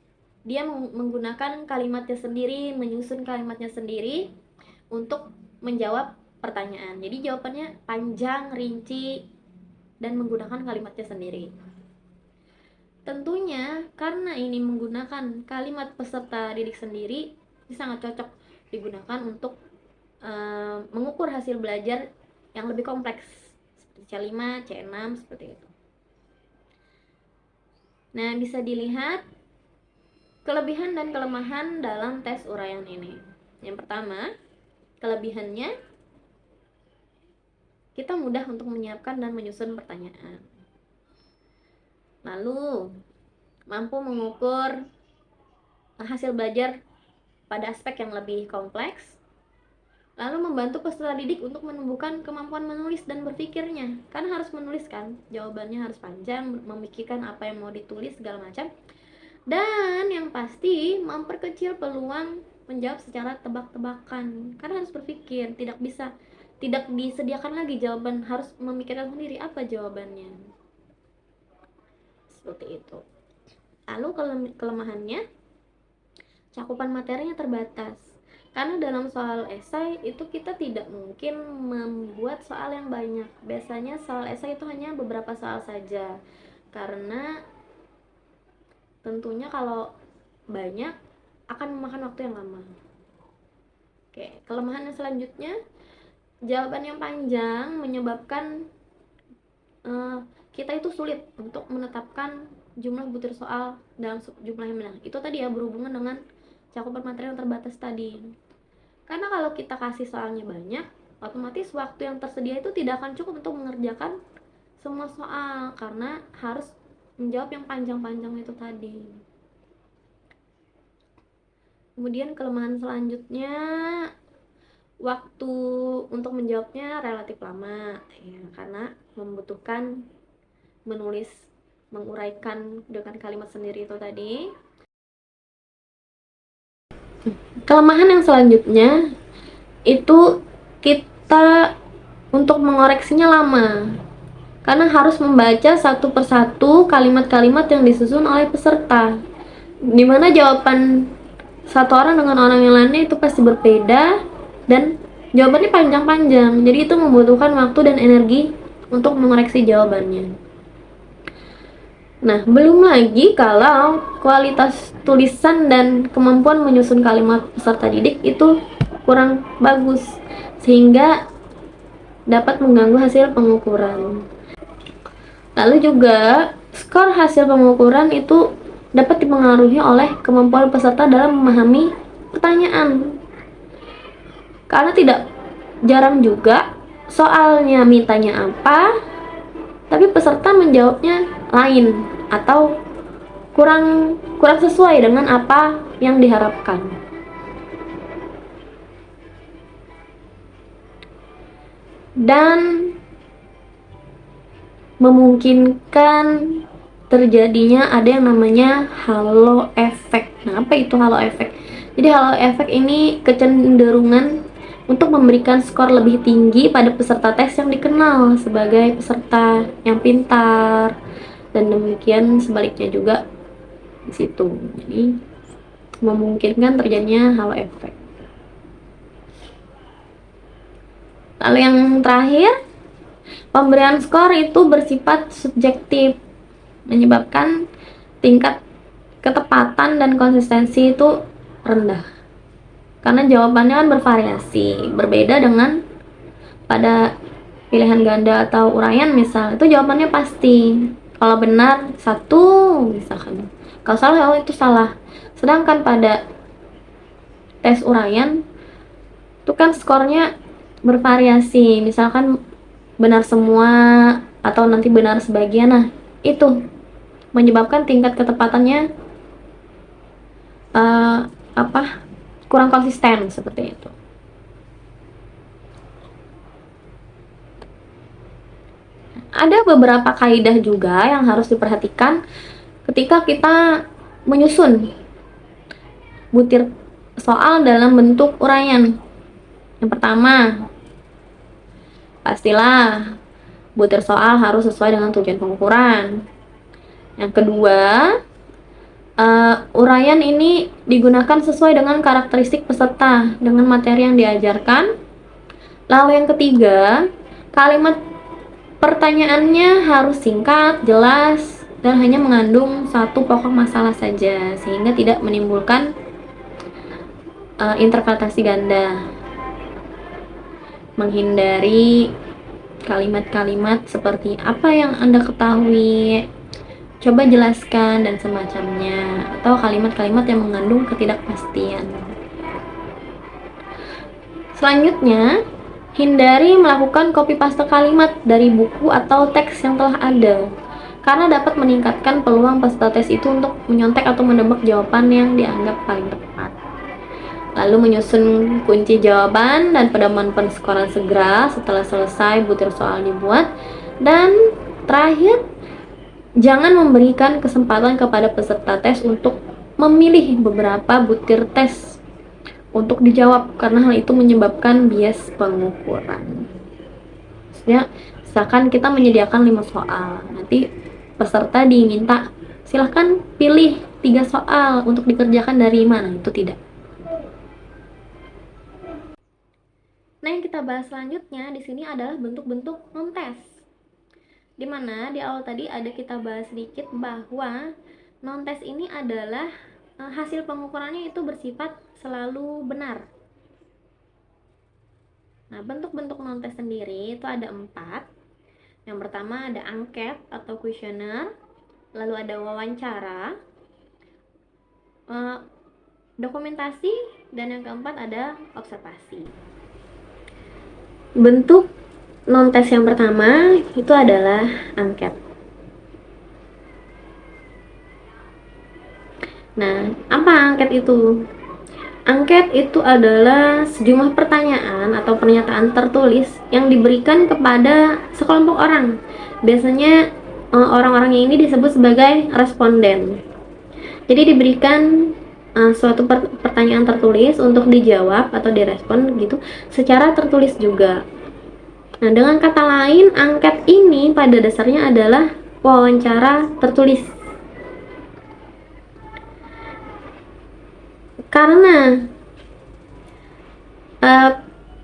Dia menggunakan kalimatnya sendiri, menyusun kalimatnya sendiri untuk menjawab pertanyaan. Jadi jawabannya panjang, rinci, dan menggunakan kalimatnya sendiri. Tentunya karena ini menggunakan kalimat peserta didik sendiri, ini sangat cocok digunakan untuk mengukur hasil belajar yang lebih kompleks seperti C5, C6 seperti itu. Nah, bisa dilihat kelebihan dan kelemahan dalam tes uraian ini. Yang pertama, kelebihannya kita mudah untuk menyiapkan dan menyusun pertanyaan. Lalu, mampu mengukur hasil belajar pada aspek yang lebih kompleks. Lalu membantu peserta didik untuk menumbuhkan kemampuan menulis dan berpikirnya. Karena harus menulis kan, jawabannya harus panjang, memikirkan apa yang mau ditulis segala macam. Dan yang pasti memperkecil peluang menjawab secara tebak-tebakan. Karena harus berpikir, tidak disediakan lagi jawaban, harus memikirkan sendiri apa jawabannya. Seperti itu. Lalu kelemahannya, cakupan materinya terbatas. Karena dalam soal esai itu kita tidak mungkin membuat soal yang banyak. Biasanya soal esai itu hanya beberapa soal saja. Karena tentunya kalau banyak akan memakan waktu yang lama. Oke, kelemahan yang selanjutnya, jawaban yang panjang menyebabkan kita itu sulit untuk menetapkan jumlah butir soal dalam jumlah yang benar. Itu tadi ya, berhubungan dengan cakupan materi yang terbatas tadi. Karena kalau kita kasih soalnya banyak, otomatis waktu yang tersedia itu tidak akan cukup untuk mengerjakan semua soal, karena harus menjawab yang panjang-panjang itu tadi. Kemudian kelemahan selanjutnya, waktu untuk menjawabnya relatif lama, ya, karena membutuhkan menulis, menguraikan dengan kalimat sendiri itu tadi. Kelemahan yang selanjutnya itu kita untuk mengoreksinya lama, karena harus membaca satu persatu kalimat-kalimat yang disusun oleh peserta, dimana jawaban satu orang dengan orang yang lainnya itu pasti berbeda dan jawabannya panjang-panjang. Jadi itu membutuhkan waktu dan energi untuk mengoreksi jawabannya. Nah, belum lagi kalau kualitas tulisan dan kemampuan menyusun kalimat peserta didik itu kurang bagus, sehingga dapat mengganggu hasil pengukuran. Lalu juga, skor hasil pengukuran itu dapat dipengaruhi oleh kemampuan peserta dalam memahami pertanyaan. Karena tidak jarang juga soalnya mintanya apa, tapi peserta menjawabnya lain atau kurang sesuai dengan apa yang diharapkan. Dan memungkinkan terjadinya ada yang namanya halo effect. Nah, apa itu halo effect? Jadi halo effect ini kecenderungan untuk memberikan skor lebih tinggi pada peserta tes yang dikenal sebagai peserta yang pintar, dan demikian sebaliknya juga di situ. Jadi memungkinkan terjadinya halo effect. Lalu yang terakhir, pemberian skor itu bersifat subjektif, menyebabkan tingkat ketepatan dan konsistensi itu rendah. Karena jawabannya kan bervariasi, berbeda dengan pada pilihan ganda atau uraian misal, itu jawabannya pasti. Kalau benar satu misalkan, kalau salah oh itu salah. Sedangkan pada tes uraian itu kan skornya bervariasi, misalkan benar semua atau nanti benar sebagian. Nah, itu menyebabkan tingkat ketepatannya kurang konsisten seperti itu. Ada beberapa kaidah juga yang harus diperhatikan ketika kita menyusun butir soal dalam bentuk uraian. Yang pertama, pastilah butir soal harus sesuai dengan tujuan pengukuran. Yang kedua, uraian ini digunakan sesuai dengan karakteristik peserta dengan materi yang diajarkan. Lalu yang ketiga, kalimat pertanyaannya harus singkat, jelas, dan hanya mengandung satu pokok masalah saja, sehingga tidak menimbulkan interpretasi ganda. Menghindari kalimat-kalimat seperti apa yang Anda ketahui, coba jelaskan, dan semacamnya, atau kalimat-kalimat yang mengandung ketidakpastian. Selanjutnya, hindari melakukan copy paste kalimat dari buku atau teks yang telah ada, karena dapat meningkatkan peluang peserta tes itu untuk menyontek atau menebak jawaban yang dianggap paling tepat. Lalu menyusun kunci jawaban dan pedoman penskoran segera setelah selesai butir soal dibuat. Dan terakhir, jangan memberikan kesempatan kepada peserta tes untuk memilih beberapa butir tes untuk dijawab, karena hal itu menyebabkan bias pengukuran. Maksudnya, misalkan kita menyediakan 5 soal, nanti peserta diminta silahkan pilih 3 soal untuk dikerjakan dari mana, itu tidak. Nah, yang kita bahas selanjutnya di sini adalah bentuk-bentuk non-tes. Dimana di awal tadi ada kita bahas sedikit bahwa non-tes ini adalah hasil pengukurannya itu bersifat selalu benar. Nah, bentuk-bentuk non-tes sendiri itu ada 4. Yang pertama ada angket atau kuesioner, lalu ada wawancara, dokumentasi, dan yang keempat ada observasi. Bentuk non-tes yang pertama itu adalah angket. Nah, apa angket itu? Angket itu adalah sejumlah pertanyaan atau pernyataan tertulis yang diberikan kepada sekelompok orang. Biasanya orang-orangnya ini disebut sebagai responden. Jadi diberikan suatu pertanyaan tertulis untuk dijawab atau direspon gitu secara tertulis juga. Nah, dengan kata lain, angket ini pada dasarnya adalah wawancara tertulis. Karena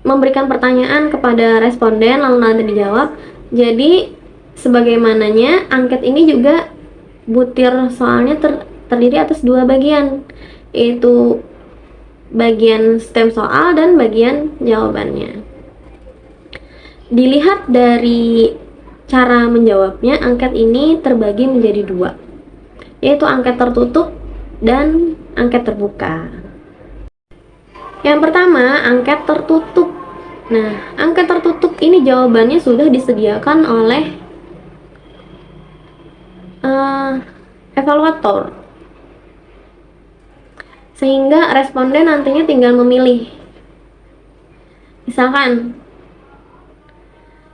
memberikan pertanyaan kepada responden lalu nanti dijawab, jadi sebagaimananya angket ini juga butir soalnya terdiri atas 2 bagian, yaitu bagian stem soal dan bagian jawabannya. Dilihat dari cara menjawabnya, angket ini terbagi menjadi 2, yaitu angket tertutup dan angket terbuka. Yang pertama, angket tertutup. Nah, angket tertutup ini jawabannya sudah disediakan oleh evaluator, sehingga responden nantinya tinggal memilih. Misalkan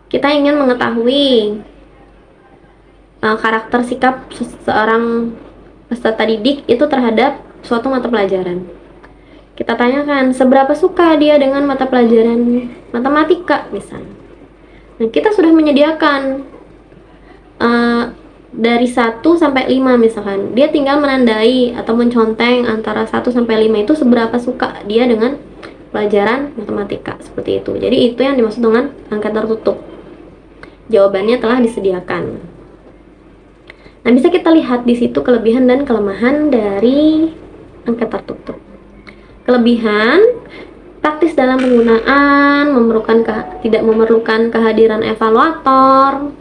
kita ingin mengetahui karakter sikap seorang peserta didik itu terhadap suatu mata pelajaran. Kita tanyakan seberapa suka dia dengan mata pelajaran matematika misalnya. Nah, kita sudah menyediakan dari 1 sampai 5 misalkan. Dia tinggal menandai atau menconteng antara 1 sampai 5 itu seberapa suka dia dengan pelajaran matematika, seperti itu. Jadi itu yang dimaksud dengan angket tertutup. Jawabannya telah disediakan. Nah, bisa kita lihat di situ kelebihan dan kelemahan dari angket tertutup. Kelebihan, praktis dalam penggunaan, tidak memerlukan kehadiran evaluator,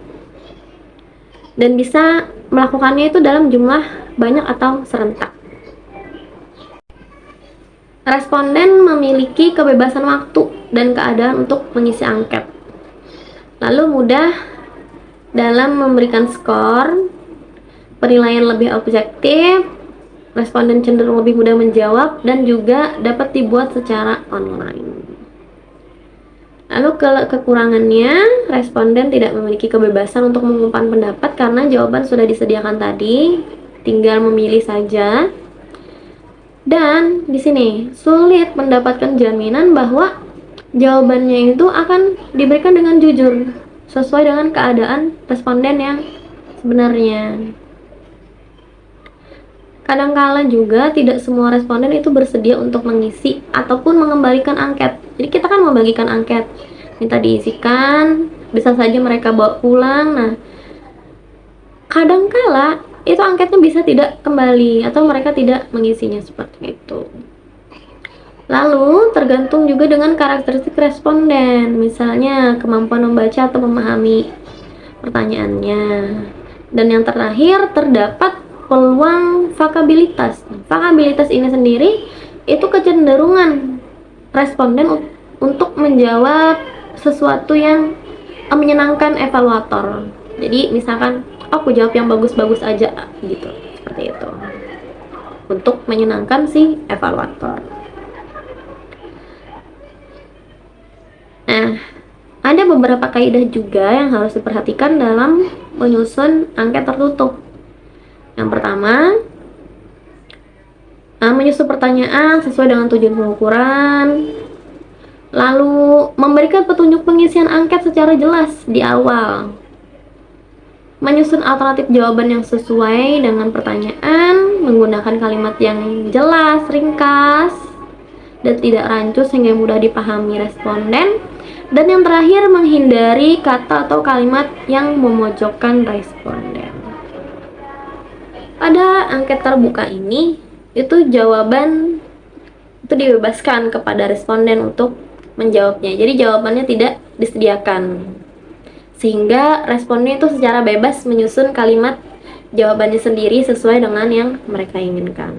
dan bisa melakukannya itu dalam jumlah banyak atau serentak. Responden memiliki kebebasan waktu dan keadaan untuk mengisi angket, lalu mudah dalam memberikan skor, penilaian lebih objektif, responden cenderung lebih mudah menjawab, dan juga dapat dibuat secara online. Lalu kekurangannya, responden tidak memiliki kebebasan untuk mengumpan pendapat karena jawaban sudah disediakan tadi, tinggal memilih saja. Dan di sini sulit mendapatkan jaminan bahwa jawabannya itu akan diberikan dengan jujur sesuai dengan keadaan responden yang sebenarnya. Kadangkala juga tidak semua responden itu bersedia untuk mengisi ataupun mengembalikan angket. Jadi kita kan membagikan angket, minta diisikan, bisa saja mereka bawa pulang. Nah, kadangkala itu angketnya bisa tidak kembali atau mereka tidak mengisinya seperti itu. Lalu tergantung juga dengan karakteristik responden, misalnya kemampuan membaca atau memahami pertanyaannya. Dan yang terakhir terdapat peluang vakabilitas. Vakabilitas ini sendiri itu kecenderungan responden untuk menjawab sesuatu yang menyenangkan evaluator. Jadi misalkan aku jawab yang bagus-bagus aja gitu, seperti itu, untuk menyenangkan si evaluator. Nah, ada beberapa kaidah juga yang harus diperhatikan dalam menyusun angket tertutup. Yang pertama, menyusun pertanyaan sesuai dengan tujuan pengukuran. Lalu, memberikan petunjuk pengisian angket secara jelas di awal. Menyusun alternatif jawaban yang sesuai dengan pertanyaan, menggunakan kalimat yang jelas, ringkas, dan tidak rancu sehingga mudah dipahami responden. Dan yang terakhir, menghindari kata atau kalimat yang memojokkan responden. Pada angket terbuka ini, itu jawaban itu dibebaskan kepada responden untuk menjawabnya. Jadi jawabannya tidak disediakan, sehingga responden itu secara bebas menyusun kalimat jawabannya sendiri sesuai dengan yang mereka inginkan.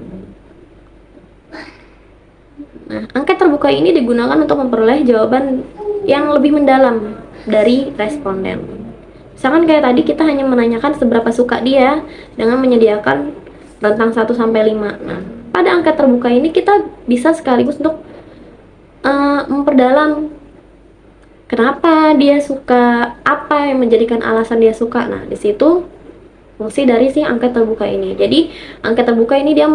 Nah, angket terbuka ini digunakan untuk memperoleh jawaban yang lebih mendalam dari responden. Misalkan kayak tadi kita hanya menanyakan seberapa suka dia dengan menyediakan rentang 1-5. Nah, pada angket terbuka ini kita bisa sekaligus untuk memperdalam kenapa dia suka, apa yang menjadikan alasan dia suka. Nah, di situ fungsi dari si angket terbuka ini. Jadi, angket terbuka ini dia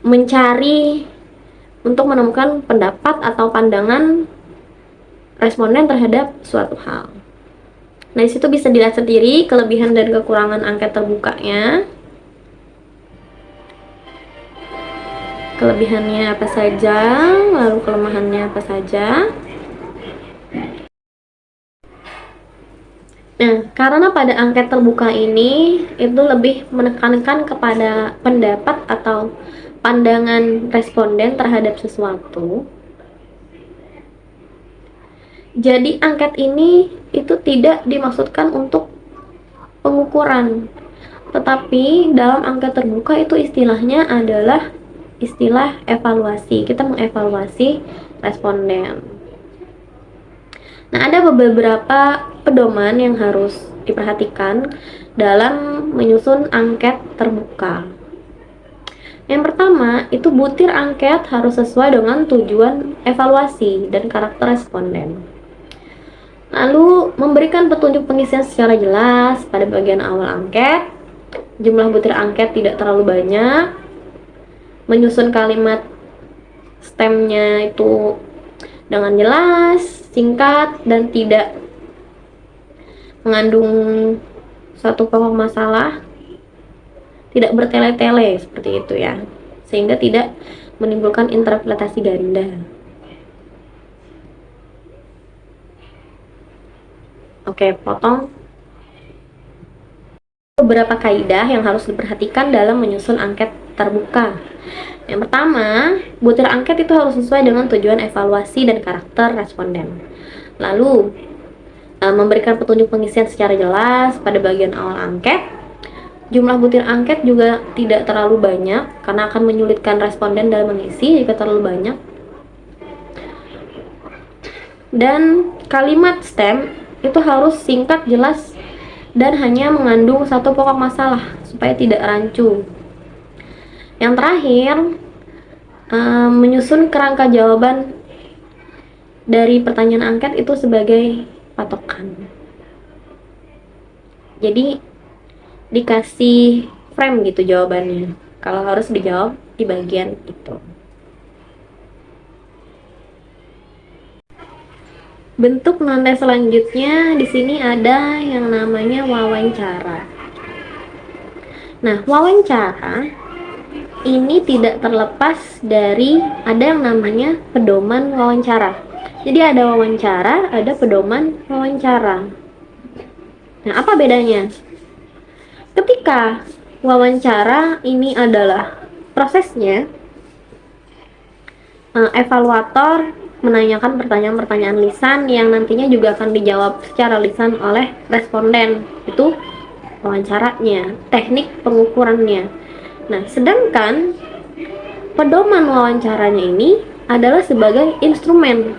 mencari untuk menemukan pendapat atau pandangan responden terhadap suatu hal. Nah, di situ bisa dilihat sendiri kelebihan dan kekurangan angket terbukanya. Kelebihannya apa saja, lalu kelemahannya apa saja. Nah, karena pada angket terbuka ini itu lebih menekankan kepada pendapat atau pandangan responden terhadap sesuatu. Jadi angket ini itu tidak dimaksudkan untuk pengukuran, tetapi dalam angket terbuka itu istilahnya adalah istilah evaluasi. Kita mengevaluasi responden. Nah, ada beberapa pedoman yang harus diperhatikan dalam menyusun angket terbuka. Yang pertama, itu butir angket harus sesuai dengan tujuan evaluasi dan karakter responden. Lalu, memberikan petunjuk pengisian secara jelas pada bagian awal angket. Jumlah butir angket tidak terlalu banyak. Menyusun kalimat stemnya itu dengan jelas, singkat, dan tidak mengandung satu pokok masalah, tidak bertele-tele seperti itu ya, sehingga tidak menimbulkan interpretasi ganda. Oke, potong. Beberapa kaidah yang harus diperhatikan dalam menyusun angket terbuka. Yang pertama, butir angket itu harus sesuai dengan tujuan evaluasi dan karakter responden. Lalu, memberikan petunjuk pengisian secara jelas pada bagian awal angket. Jumlah butir angket juga tidak terlalu banyak karena akan menyulitkan responden dalam mengisi jika terlalu banyak. Dan kalimat stem itu harus singkat, jelas, dan hanya mengandung satu pokok masalah supaya tidak rancu. Yang terakhir, menyusun kerangka jawaban dari pertanyaan angket itu sebagai patokan. Jadi dikasih frame gitu jawabannya. Kalau harus dijawab di bagian itu. Bentuk non-tes selanjutnya di sini ada yang namanya wawancara. Nah, wawancara ini tidak terlepas dari ada yang namanya pedoman wawancara. Jadi ada wawancara, ada pedoman wawancara. Nah, apa bedanya? Ketika wawancara ini adalah prosesnya, evaluator menanyakan pertanyaan-pertanyaan lisan yang nantinya juga akan dijawab secara lisan oleh responden. Itu wawancaranya, teknik pengukurannya. Nah, sedangkan pedoman wawancaranya ini adalah sebagai instrumen.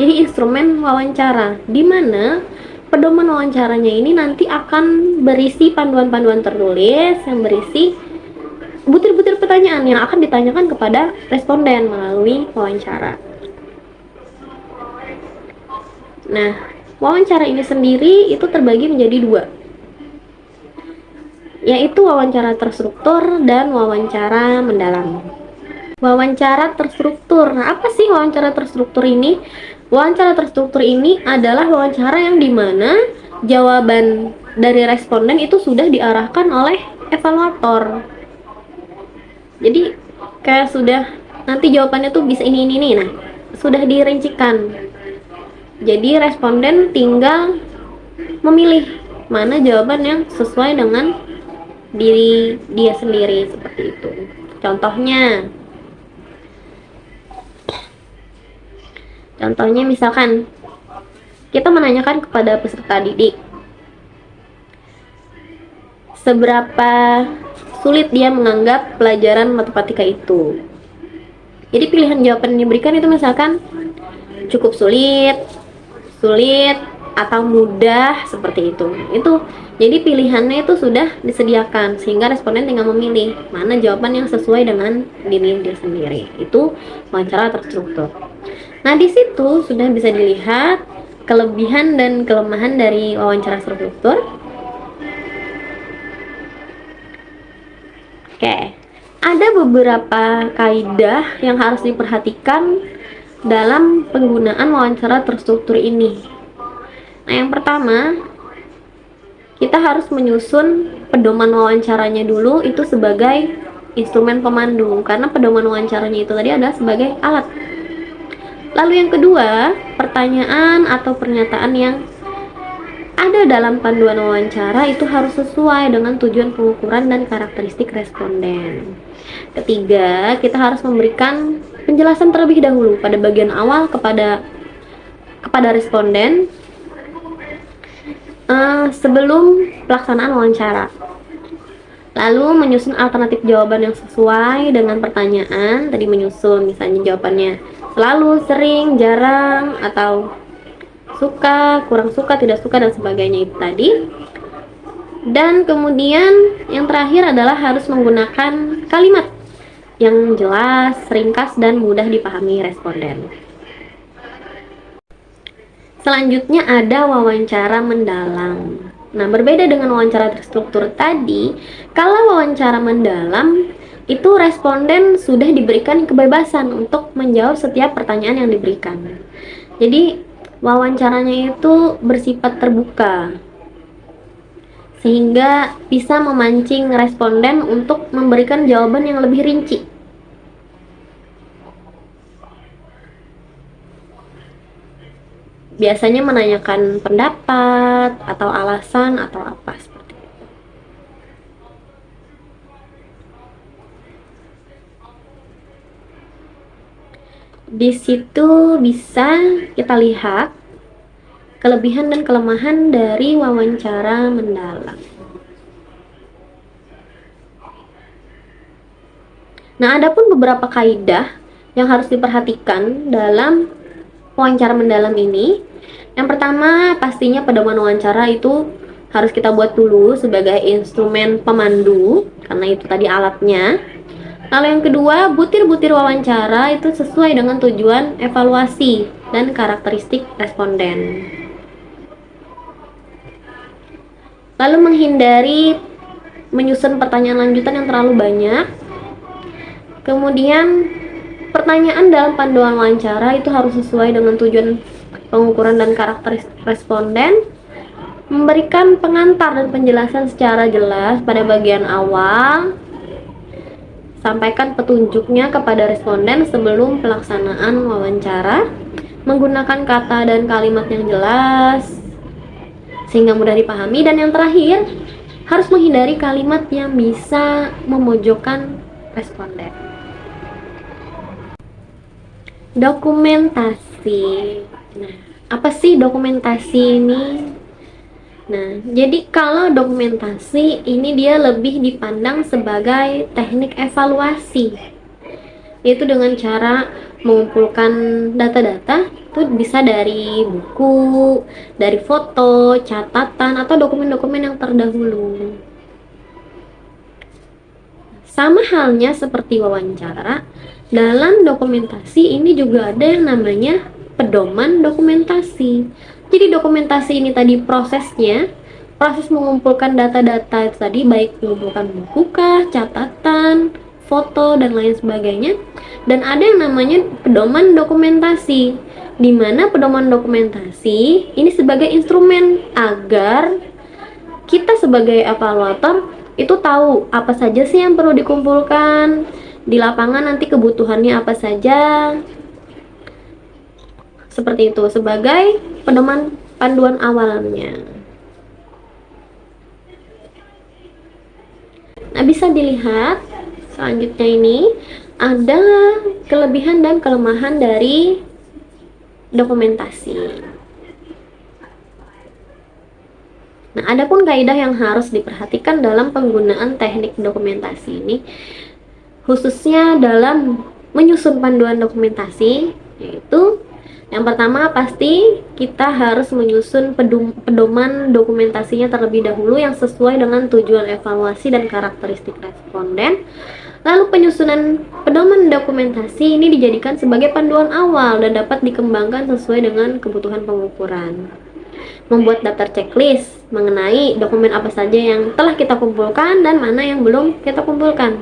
Jadi instrumen wawancara, di mana pedoman wawancaranya ini nanti akan berisi panduan-panduan tertulis yang berisi butir-butir pertanyaan yang akan ditanyakan kepada responden melalui wawancara. Nah, wawancara ini sendiri itu terbagi menjadi dua, yaitu wawancara terstruktur dan wawancara mendalam. Wawancara terstruktur. Nah, apa sih wawancara terstruktur ini? Wawancara terstruktur ini adalah wawancara yang dimana jawaban dari responden itu sudah diarahkan oleh evaluator. Jadi kayak sudah nanti jawabannya tuh bisa ini. Nah, sudah dirincikan. Jadi responden tinggal memilih mana jawaban yang sesuai dengan diri dia sendiri, seperti itu. Contohnya misalkan kita menanyakan kepada peserta didik seberapa sulit dia menganggap pelajaran matematika itu. Jadi pilihan jawaban yang diberikan itu misalkan cukup sulit, atau mudah, seperti itu. Jadi pilihannya itu sudah disediakan sehingga responden tinggal memilih mana jawaban yang sesuai dengan diri dia sendiri. Itu wawancara terstruktur. Nah, di situ sudah bisa dilihat kelebihan dan kelemahan dari wawancara terstruktur. Oke, ada beberapa kaidah yang harus diperhatikan dalam penggunaan wawancara terstruktur ini. Nah, yang pertama, kita harus menyusun pedoman wawancaranya dulu itu sebagai instrumen pemandu, karena pedoman wawancaranya itu tadi adalah sebagai alat. Lalu yang kedua, pertanyaan atau pernyataan yang ada dalam panduan wawancara itu harus sesuai dengan tujuan pengukuran dan karakteristik responden. Ketiga, kita harus memberikan penjelasan terlebih dahulu pada bagian awal kepada responden sebelum pelaksanaan wawancara. Lalu menyusun alternatif jawaban yang sesuai dengan pertanyaan. Tadi menyusun misalnya jawabannya selalu, sering, jarang, atau suka, kurang suka, tidak suka, dan sebagainya itu tadi. Dan kemudian yang terakhir adalah harus menggunakan kalimat yang jelas, ringkas, dan mudah dipahami responden. Selanjutnya ada wawancara mendalam. Nah, berbeda dengan wawancara terstruktur tadi, kalau wawancara mendalam itu responden sudah diberikan kebebasan untuk menjawab setiap pertanyaan yang diberikan. Jadi wawancaranya itu bersifat terbuka, sehingga bisa memancing responden untuk memberikan jawaban yang lebih rinci. Biasanya menanyakan pendapat atau alasan atau apa seperti itu. Di situ bisa kita lihat kelebihan dan kelemahan dari wawancara mendalam. Nah, ada pun beberapa kaidah yang harus diperhatikan dalam wawancara mendalam ini. Yang pertama, pastinya pedoman wawancara itu harus kita buat dulu sebagai instrumen pemandu, karena itu tadi alatnya. Lalu yang kedua, butir-butir wawancara itu sesuai dengan tujuan evaluasi dan karakteristik responden. Lalu menghindari menyusun pertanyaan lanjutan yang terlalu banyak. Kemudian pertanyaan dalam panduan wawancara itu harus sesuai dengan tujuan pengukuran dan karakteristik responden. Memberikan pengantar dan penjelasan secara jelas pada bagian awal. Sampaikan petunjuknya kepada responden sebelum pelaksanaan wawancara. Menggunakan kata dan kalimat yang jelas sehingga mudah dipahami. Dan yang terakhir, harus menghindari kalimat yang bisa memojokkan responden. Dokumentasi. Nah, apa sih dokumentasi ini? Nah, jadi kalau dokumentasi ini dia lebih dipandang sebagai teknik evaluasi, yaitu dengan cara mengumpulkan data-data itu bisa dari buku, dari foto, catatan, atau dokumen-dokumen yang terdahulu. Sama halnya seperti wawancara, dalam dokumentasi ini juga ada yang namanya pedoman dokumentasi. Jadi dokumentasi ini tadi prosesnya, proses mengumpulkan data-data itu tadi, baik mengumpulkan buku kah, catatan, foto, dan lain sebagainya. Dan ada yang namanya pedoman dokumentasi, di mana pedoman dokumentasi ini sebagai instrumen agar kita sebagai evaluator itu tahu apa saja sih yang perlu dikumpulkan di lapangan, nanti kebutuhannya apa saja. Seperti itu sebagai pedoman panduan awalnya. Nah, bisa dilihat selanjutnya ini ada kelebihan dan kelemahan dari dokumentasi. Nah, adapun kaidah yang harus diperhatikan dalam penggunaan teknik dokumentasi ini, khususnya dalam menyusun panduan dokumentasi, yaitu yang pertama pasti kita harus menyusun pedoman dokumentasinya terlebih dahulu yang sesuai dengan tujuan evaluasi dan karakteristik responden. Lalu penyusunan pedoman dokumentasi ini dijadikan sebagai panduan awal dan dapat dikembangkan sesuai dengan kebutuhan pengukuran. Membuat daftar checklist mengenai dokumen apa saja yang telah kita kumpulkan dan mana yang belum kita kumpulkan.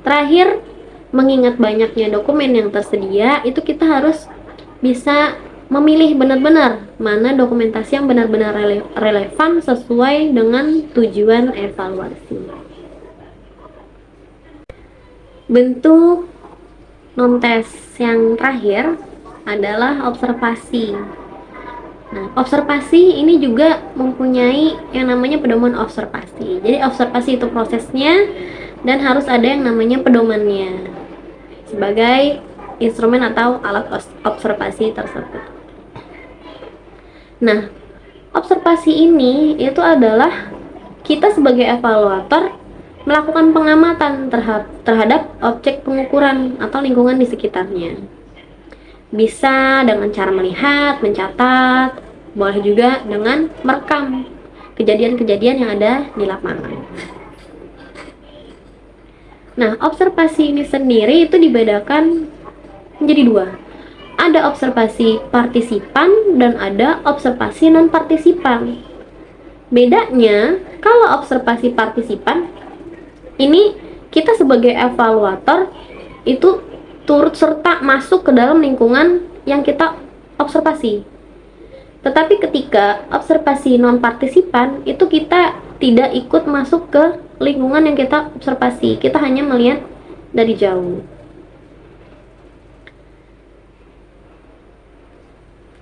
Terakhir, mengingat banyaknya dokumen yang tersedia, itu kita harus bisa memilih benar-benar mana dokumentasi yang benar-benar relevan sesuai dengan tujuan evaluasi. Bentuk non-tes yang terakhir adalah observasi. Nah, observasi ini juga mempunyai yang namanya pedoman observasi. Jadi observasi itu prosesnya dan harus ada yang namanya pedomannya sebagai instrumen atau alat observasi tersebut. Nah, observasi ini itu adalah kita sebagai evaluator melakukan pengamatan terhadap objek pengukuran atau lingkungan di sekitarnya. Bisa dengan cara melihat, mencatat, boleh juga dengan merekam kejadian-kejadian yang ada di lapangan. Nah, observasi ini sendiri itu dibedakan menjadi dua. Ada observasi partisipan dan ada observasi non-partisipan. Bedanya, kalau observasi partisipan, ini kita sebagai evaluator itu turut serta masuk ke dalam lingkungan yang kita observasi. Tetapi ketika observasi non-partisipan, itu kita tidak ikut masuk ke lingkungan yang kita observasi. Kita hanya melihat dari jauh.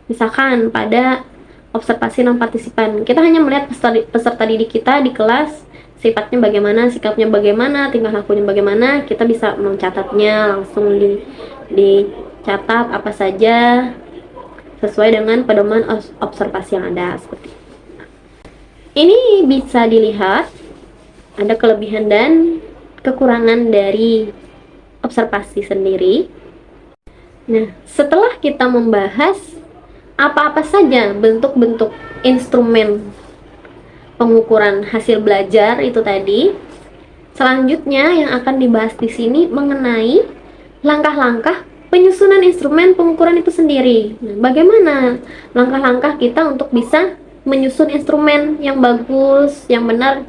Misalkan pada observasi non-partisipan, kita hanya melihat peserta didik kita di kelas, sifatnya bagaimana, sikapnya bagaimana, tingkah lakunya bagaimana, kita bisa mencatatnya, langsung dicatat apa saja sesuai dengan pedoman observasi yang ada. Seperti ini bisa dilihat ada kelebihan dan kekurangan dari observasi sendiri. Nah, setelah kita membahas apa-apa saja bentuk-bentuk instrumen pengukuran hasil belajar itu tadi, Selanjutnya yang akan dibahas di sini mengenai langkah-langkah penyusunan instrumen pengukuran itu sendiri. Nah, bagaimana langkah-langkah kita untuk bisa menyusun instrumen yang bagus, yang benar,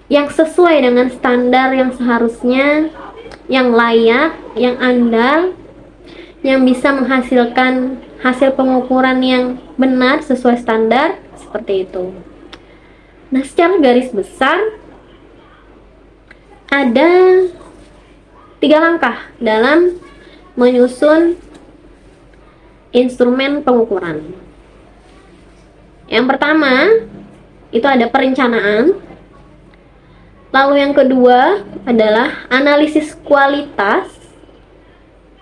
yang sesuai dengan standar yang seharusnya, yang layak, yang andal, yang bisa menghasilkan hasil pengukuran yang benar sesuai standar, seperti itu. Nah, secara garis besar ada 3 langkah dalam menyusun instrumen pengukuran. Yang pertama itu ada perencanaan, lalu yang kedua adalah analisis kualitas,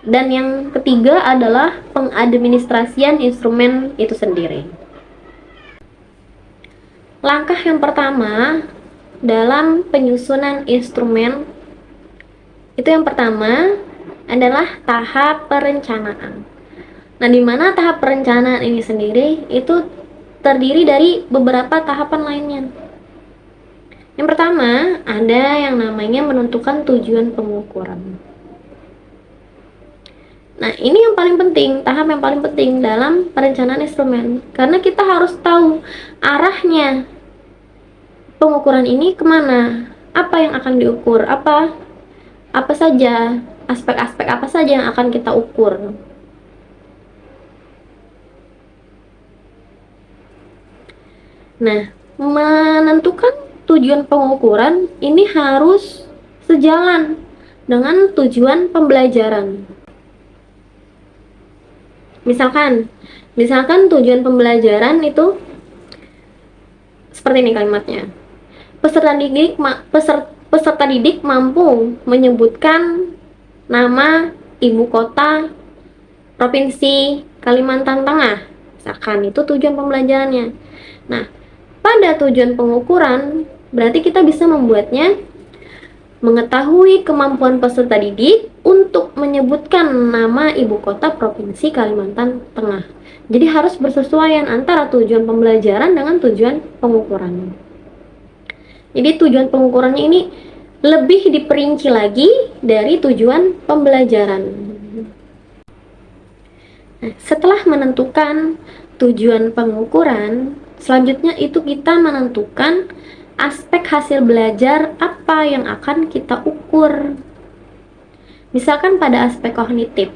dan yang ketiga adalah pengadministrasian instrumen itu sendiri. Langkah yang pertama dalam penyusunan instrumen itu yang pertama adalah tahap perencanaan. Nah, di mana tahap perencanaan ini sendiri itu terdiri dari beberapa tahapan lainnya. Yang pertama, ada yang namanya menentukan tujuan pengukuran. Nah, ini yang paling penting, tahap yang paling penting dalam perencanaan instrumen. Karena kita harus tahu arahnya pengukuran ini kemana, apa yang akan diukur, apa saja, aspek-aspek apa saja yang akan kita ukur. Nah, menentukan tujuan pengukuran ini harus sejalan dengan tujuan pembelajaran. Misalkan tujuan pembelajaran itu seperti ini kalimatnya. Peserta didik mampu menyebutkan nama ibu kota provinsi Kalimantan Tengah. Misalkan itu tujuan pembelajarannya. Nah, pada tujuan pengukuran berarti kita bisa membuatnya mengetahui kemampuan peserta didik untuk menyebutkan nama ibu kota provinsi Kalimantan Tengah. Jadi harus bersesuaian antara tujuan pembelajaran dengan tujuan pengukuran. Jadi tujuan pengukurannya ini lebih diperinci lagi dari tujuan pembelajaran. Nah, setelah menentukan tujuan pengukuran, selanjutnya itu kita menentukan aspek hasil belajar apa yang akan kita ukur. Misalkan pada aspek kognitif,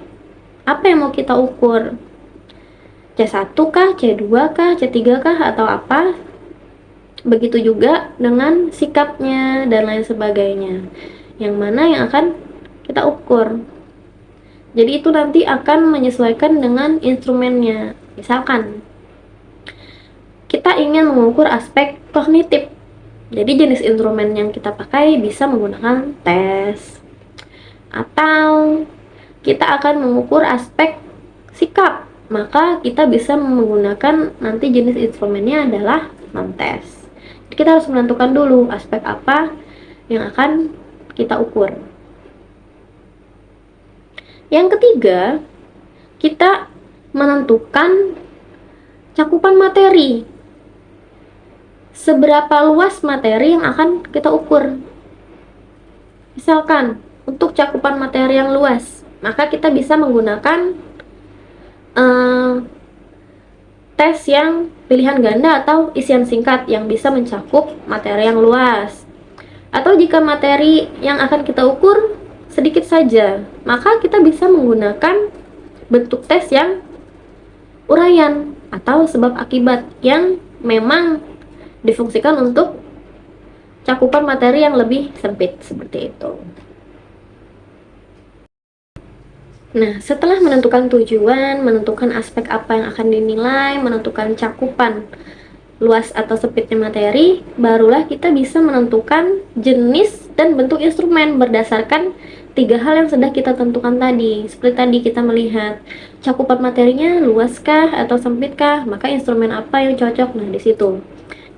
apa yang mau kita ukur? C1 kah, C2 kah, C3 kah, atau apa? Begitu juga dengan sikapnya dan lain sebagainya. Yang mana yang akan kita ukur. Jadi itu nanti akan menyesuaikan dengan instrumennya. Misalkan kita ingin mengukur aspek kognitif. Jadi jenis instrumen yang kita pakai bisa menggunakan tes. Atau kita akan mengukur aspek sikap, maka kita bisa menggunakan nanti jenis instrumennya adalah non-tes. Kita harus menentukan dulu aspek apa yang akan kita ukur. Yang ketiga, kita menentukan cakupan materi. Seberapa luas materi yang akan kita ukur. Misalkan, untuk cakupan materi yang luas, maka kita bisa menggunakan tes yang pilihan ganda atau isian singkat yang bisa mencakup materi yang luas. Atau jika materi yang akan kita ukur sedikit saja, maka kita bisa menggunakan bentuk tes yang uraian atau sebab akibat yang memang difungsikan untuk cakupan materi yang lebih sempit, seperti itu. Nah, setelah menentukan tujuan, menentukan aspek apa yang akan dinilai, menentukan cakupan luas atau sempitnya materi, barulah kita bisa menentukan jenis dan bentuk instrumen berdasarkan 3 hal yang sudah kita tentukan tadi. Seperti tadi kita melihat cakupan materinya luaskah atau sempitkah, maka instrumen apa yang cocok. Nah, di situ.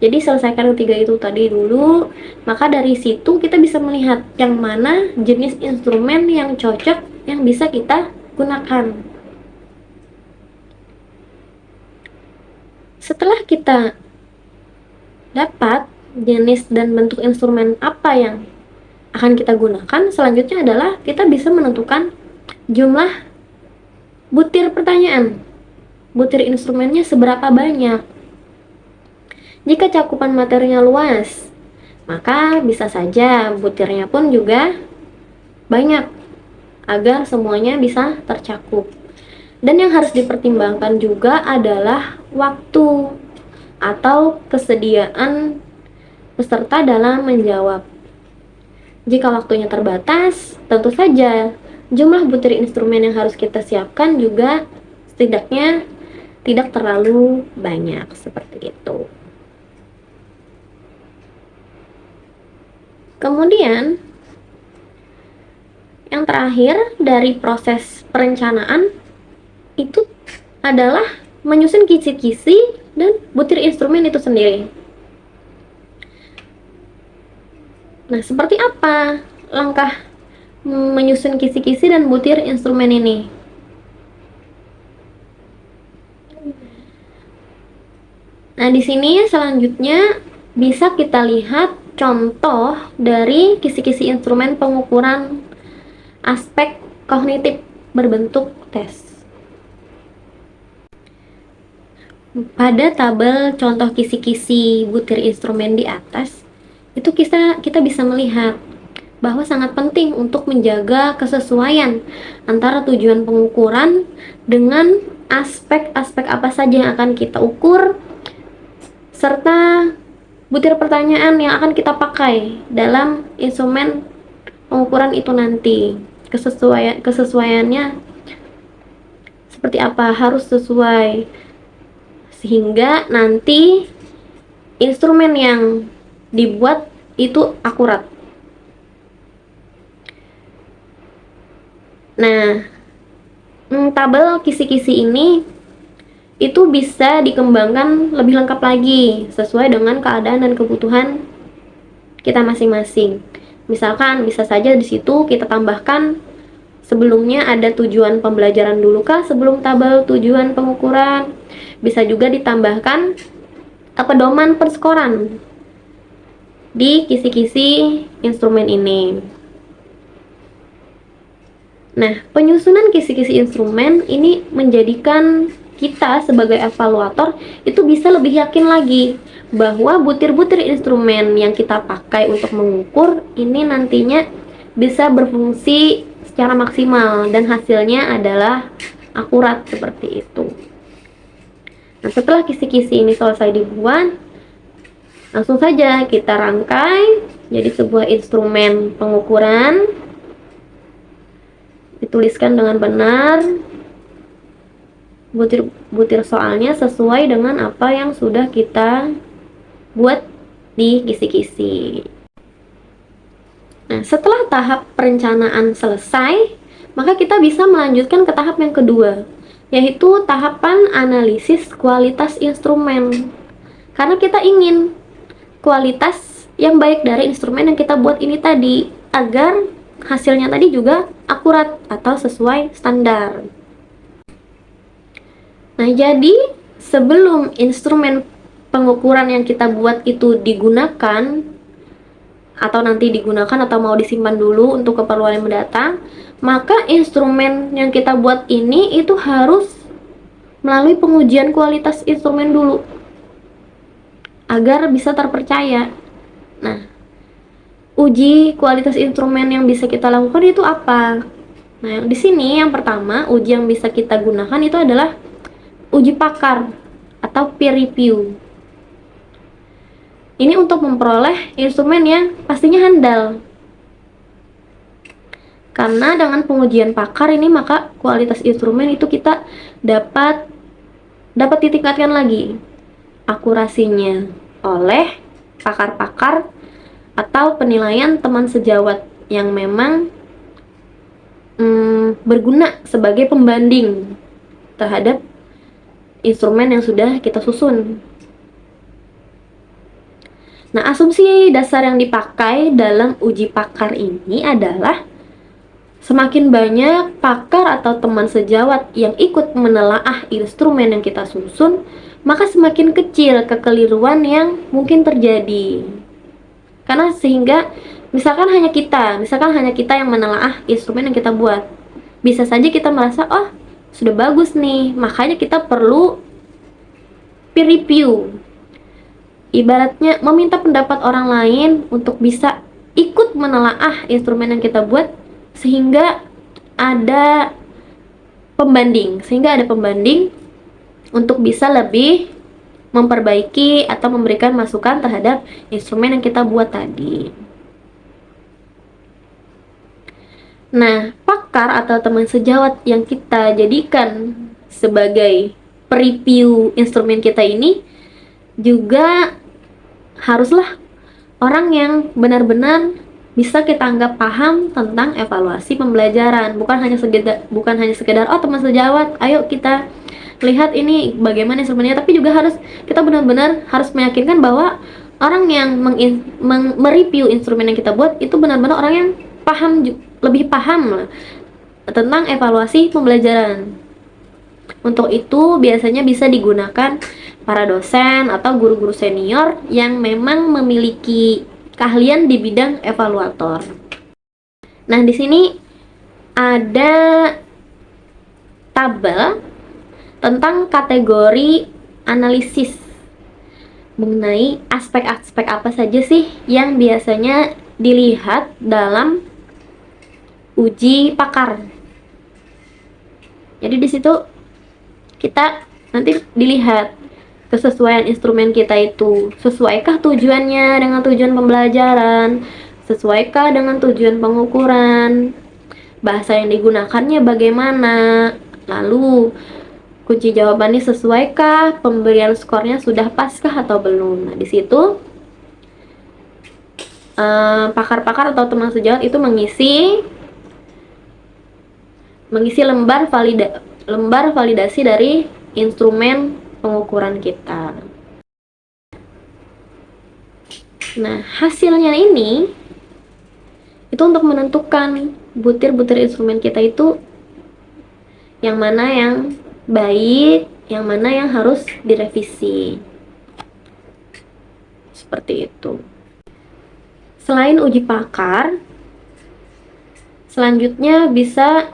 Jadi selesaikan 3 itu tadi dulu, maka dari situ kita bisa melihat yang mana jenis instrumen yang cocok yang bisa kita gunakan. Setelah kita dapat jenis dan bentuk instrumen apa yang akan kita gunakan selanjutnya adalah kita bisa menentukan jumlah butir pertanyaan. Butir instrumennya seberapa banyak. Jika cakupan materinya luas, maka bisa saja butirnya pun juga banyak agar semuanya bisa tercakup. Dan yang harus dipertimbangkan juga adalah waktu atau kesediaan peserta dalam menjawab. Jika waktunya terbatas, tentu saja jumlah butir instrumen yang harus kita siapkan juga setidaknya tidak terlalu banyak, seperti itu. Kemudian yang terakhir dari proses perencanaan itu adalah menyusun kisi-kisi dan butir instrumen itu sendiri. Nah, seperti apa langkah menyusun kisi-kisi dan butir instrumen ini? Nah, di sini selanjutnya bisa kita lihat contoh dari kisi-kisi instrumen pengukuran aspek kognitif berbentuk tes. Pada tabel contoh kisi-kisi butir instrumen di atas, itu kita bisa melihat bahwa sangat penting untuk menjaga kesesuaian antara tujuan pengukuran dengan aspek-aspek apa saja yang akan kita ukur, serta butir pertanyaan yang akan kita pakai dalam instrumen pengukuran itu nanti. Kesesuaiannya seperti apa, harus sesuai sehingga nanti instrumen yang dibuat itu akurat. Nah, tabel kisi-kisi ini itu bisa dikembangkan lebih lengkap lagi sesuai dengan keadaan dan kebutuhan kita masing-masing. Misalkan bisa saja di situ kita tambahkan sebelumnya ada tujuan pembelajaran dulu kah sebelum tabel tujuan pengukuran. Bisa juga ditambahkan pedoman perskoran di kisi-kisi instrumen ini. Nah, penyusunan kisi-kisi instrumen ini menjadikan kita sebagai evaluator itu bisa lebih yakin lagi bahwa butir-butir instrumen yang kita pakai untuk mengukur ini nantinya bisa berfungsi secara maksimal dan hasilnya adalah akurat seperti itu. Nah, setelah kisi-kisi ini selesai dibuat, langsung saja kita rangkai jadi sebuah instrumen pengukuran, dituliskan dengan benar butir soalnya sesuai dengan apa yang sudah kita buat di kisi-kisi. Nah, setelah tahap perencanaan selesai, maka kita bisa melanjutkan ke tahap yang kedua, yaitu tahapan analisis kualitas instrumen. Karena kita ingin kualitas yang baik dari instrumen yang kita buat ini tadi, agar hasilnya tadi juga akurat atau sesuai standar. Nah, jadi sebelum instrumen pengukuran yang kita buat itu digunakan atau nanti digunakan atau mau disimpan dulu untuk keperluan yang mendatang, maka instrumen yang kita buat ini itu harus melalui pengujian kualitas instrumen dulu agar bisa terpercaya. Nah, uji kualitas instrumen yang bisa kita lakukan itu apa? Nah, di sini yang pertama, uji yang bisa kita gunakan itu adalah uji pakar atau peer review. Ini untuk memperoleh instrumen yang pastinya handal. Karena dengan pengujian pakar ini maka kualitas instrumen itu kita dapat ditingkatkan lagi akurasinya oleh pakar-pakar atau penilaian teman sejawat yang memang berguna sebagai pembanding terhadap instrumen yang sudah kita susun. Nah, asumsi dasar yang dipakai dalam uji pakar ini adalah semakin banyak pakar atau teman sejawat yang ikut menelaah instrumen yang kita susun, maka semakin kecil kekeliruan yang mungkin terjadi. Karena sehingga Misalkan hanya kita yang menelaah instrumen yang kita buat. Bisa saja kita merasa, oh sudah bagus nih, makanya kita perlu peer review. Ibaratnya meminta pendapat orang lain untuk bisa ikut menelaah instrumen yang kita buat, sehingga ada pembanding untuk bisa lebih memperbaiki atau memberikan masukan terhadap instrumen yang kita buat tadi. Nah, pakar atau teman sejawat yang kita jadikan sebagai preview instrumen kita ini juga haruslah orang yang benar-benar bisa kita anggap paham tentang evaluasi pembelajaran, bukan hanya sekedar oh teman sejawat, ayo kita lihat ini bagaimana instrumennya, tapi juga kita benar-benar harus meyakinkan bahwa orang yang mereview instrumen yang kita buat itu benar-benar orang yang lebih paham tentang evaluasi pembelajaran. Untuk itu biasanya bisa digunakan para dosen atau guru-guru senior yang memang memiliki keahlian di bidang evaluator. Nah, di sini ada tabel tentang kategori analisis mengenai aspek-aspek apa saja sih yang biasanya dilihat dalam uji pakar. Jadi di situ kita nanti dilihat kesesuaian instrumen kita itu, sesuaikah tujuannya dengan tujuan pembelajaran, sesuaikah dengan tujuan pengukuran, bahasa yang digunakannya bagaimana, lalu kunci jawabannya sesuaikah, pemberian skornya sudah paskah atau belum. Nah, di situ pakar-pakar atau teman sejawat itu mengisi lembar validasi dari instrumen pengukuran kita. Nah, hasilnya ini itu untuk menentukan butir-butir instrumen kita itu yang mana yang baik, yang mana yang harus direvisi. Seperti itu. Selain uji pakar, selanjutnya bisa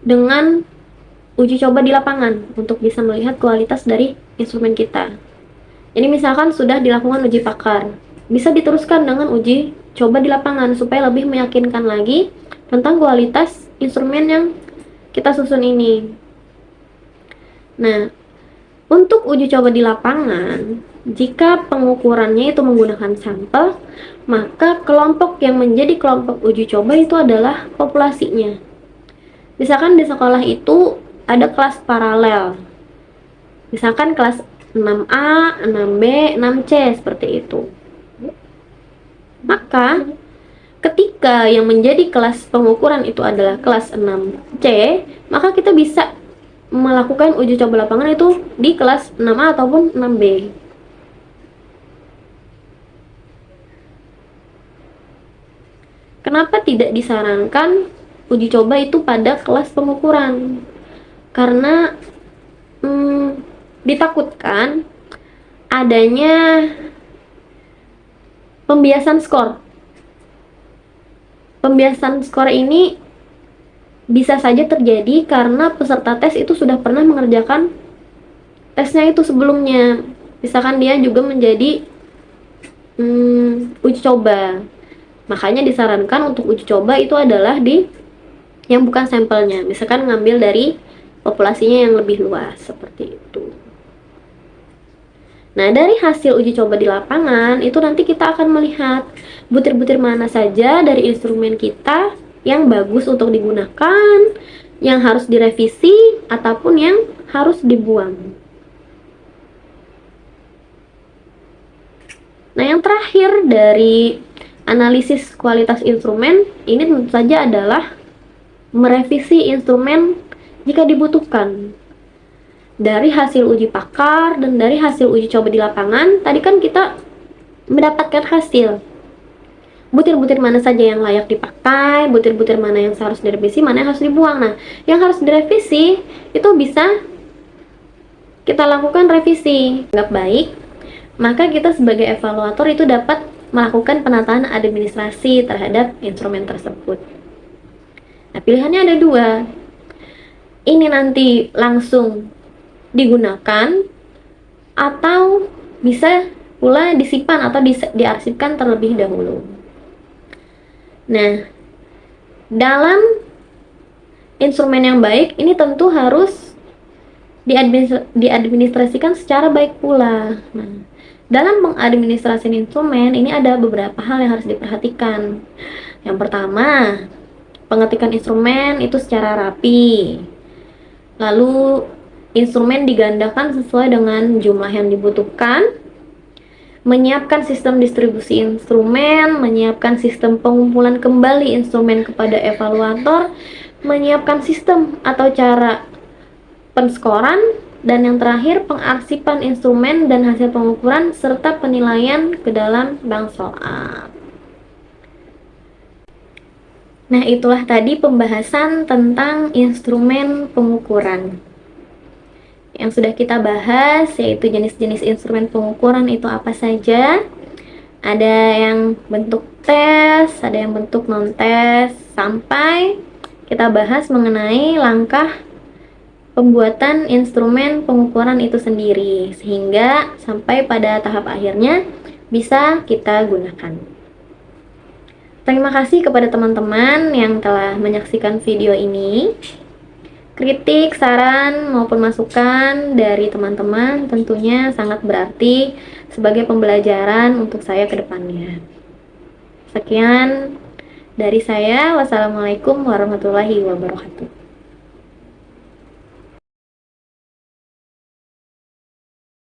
dengan uji coba di lapangan untuk bisa melihat kualitas dari instrumen kita. Jadi misalkan sudah dilakukan uji pakar, bisa diteruskan dengan uji coba di lapangan supaya lebih meyakinkan lagi tentang kualitas instrumen yang kita susun ini. Nah, untuk uji coba di lapangan, jika pengukurannya itu menggunakan sampel, maka kelompok yang menjadi kelompok uji coba itu adalah populasinya. Misalkan di sekolah itu ada kelas paralel, misalkan kelas 6A, 6B, 6C seperti itu. Maka ketika yang menjadi kelas pengukuran itu adalah kelas 6C, maka kita bisa melakukan uji coba lapangan itu di kelas 6A ataupun 6B. Kenapa tidak disarankan uji coba itu pada kelas pengukuran? Karena ditakutkan adanya pembiasan skor. Pembiasan skor ini bisa saja terjadi karena peserta tes itu sudah pernah mengerjakan tesnya itu sebelumnya. Misalkan dia juga menjadi uji coba. Makanya disarankan untuk uji coba itu adalah yang bukan sampelnya, misalkan ngambil dari populasinya yang lebih luas, seperti itu. Nah, dari hasil uji coba di lapangan, itu nanti kita akan melihat butir-butir mana saja dari instrumen kita yang bagus untuk digunakan, yang harus direvisi, ataupun yang harus dibuang. Nah, yang terakhir dari analisis kualitas instrumen, ini tentu saja adalah merevisi instrumen jika dibutuhkan. Dari hasil uji pakar dan dari hasil uji coba di lapangan, tadi kan kita mendapatkan hasil. Butir-butir mana saja yang layak dipakai, butir-butir mana yang harus direvisi, mana yang harus dibuang. Nah, yang harus direvisi itu bisa kita lakukan revisi. Nggak baik, maka kita sebagai evaluator itu dapat melakukan penataan administrasi terhadap instrumen tersebut. Nah, pilihannya ada dua. Ini nanti langsung digunakan atau bisa pula disimpan atau diarsipkan terlebih dahulu. Nah, dalam instrumen yang baik ini tentu harus diadministrasikan secara baik pula. Nah, dalam mengadministrasi instrumen ini ada beberapa hal yang harus diperhatikan. Yang pertama, pengetikan instrumen itu secara rapi. Lalu instrumen digandakan sesuai dengan jumlah yang dibutuhkan. Menyiapkan sistem distribusi instrumen, menyiapkan sistem pengumpulan kembali instrumen kepada evaluator, menyiapkan sistem atau cara penskoran, dan yang terakhir pengarsipan instrumen dan hasil pengukuran serta penilaian ke dalam bank soal. Nah, itulah tadi pembahasan tentang instrumen pengukuran. Yang sudah kita bahas yaitu jenis-jenis instrumen pengukuran itu apa saja. Ada yang bentuk tes, ada yang bentuk non-tes, sampai kita bahas mengenai langkah pembuatan instrumen pengukuran itu sendiri, sehingga sampai pada tahap akhirnya bisa kita gunakan. Terima kasih kepada teman-teman yang telah menyaksikan video ini. Kritik, saran, maupun masukan dari teman-teman tentunya sangat berarti sebagai pembelajaran untuk saya ke depannya. Sekian dari saya. Wassalamualaikum warahmatullahi wabarakatuh.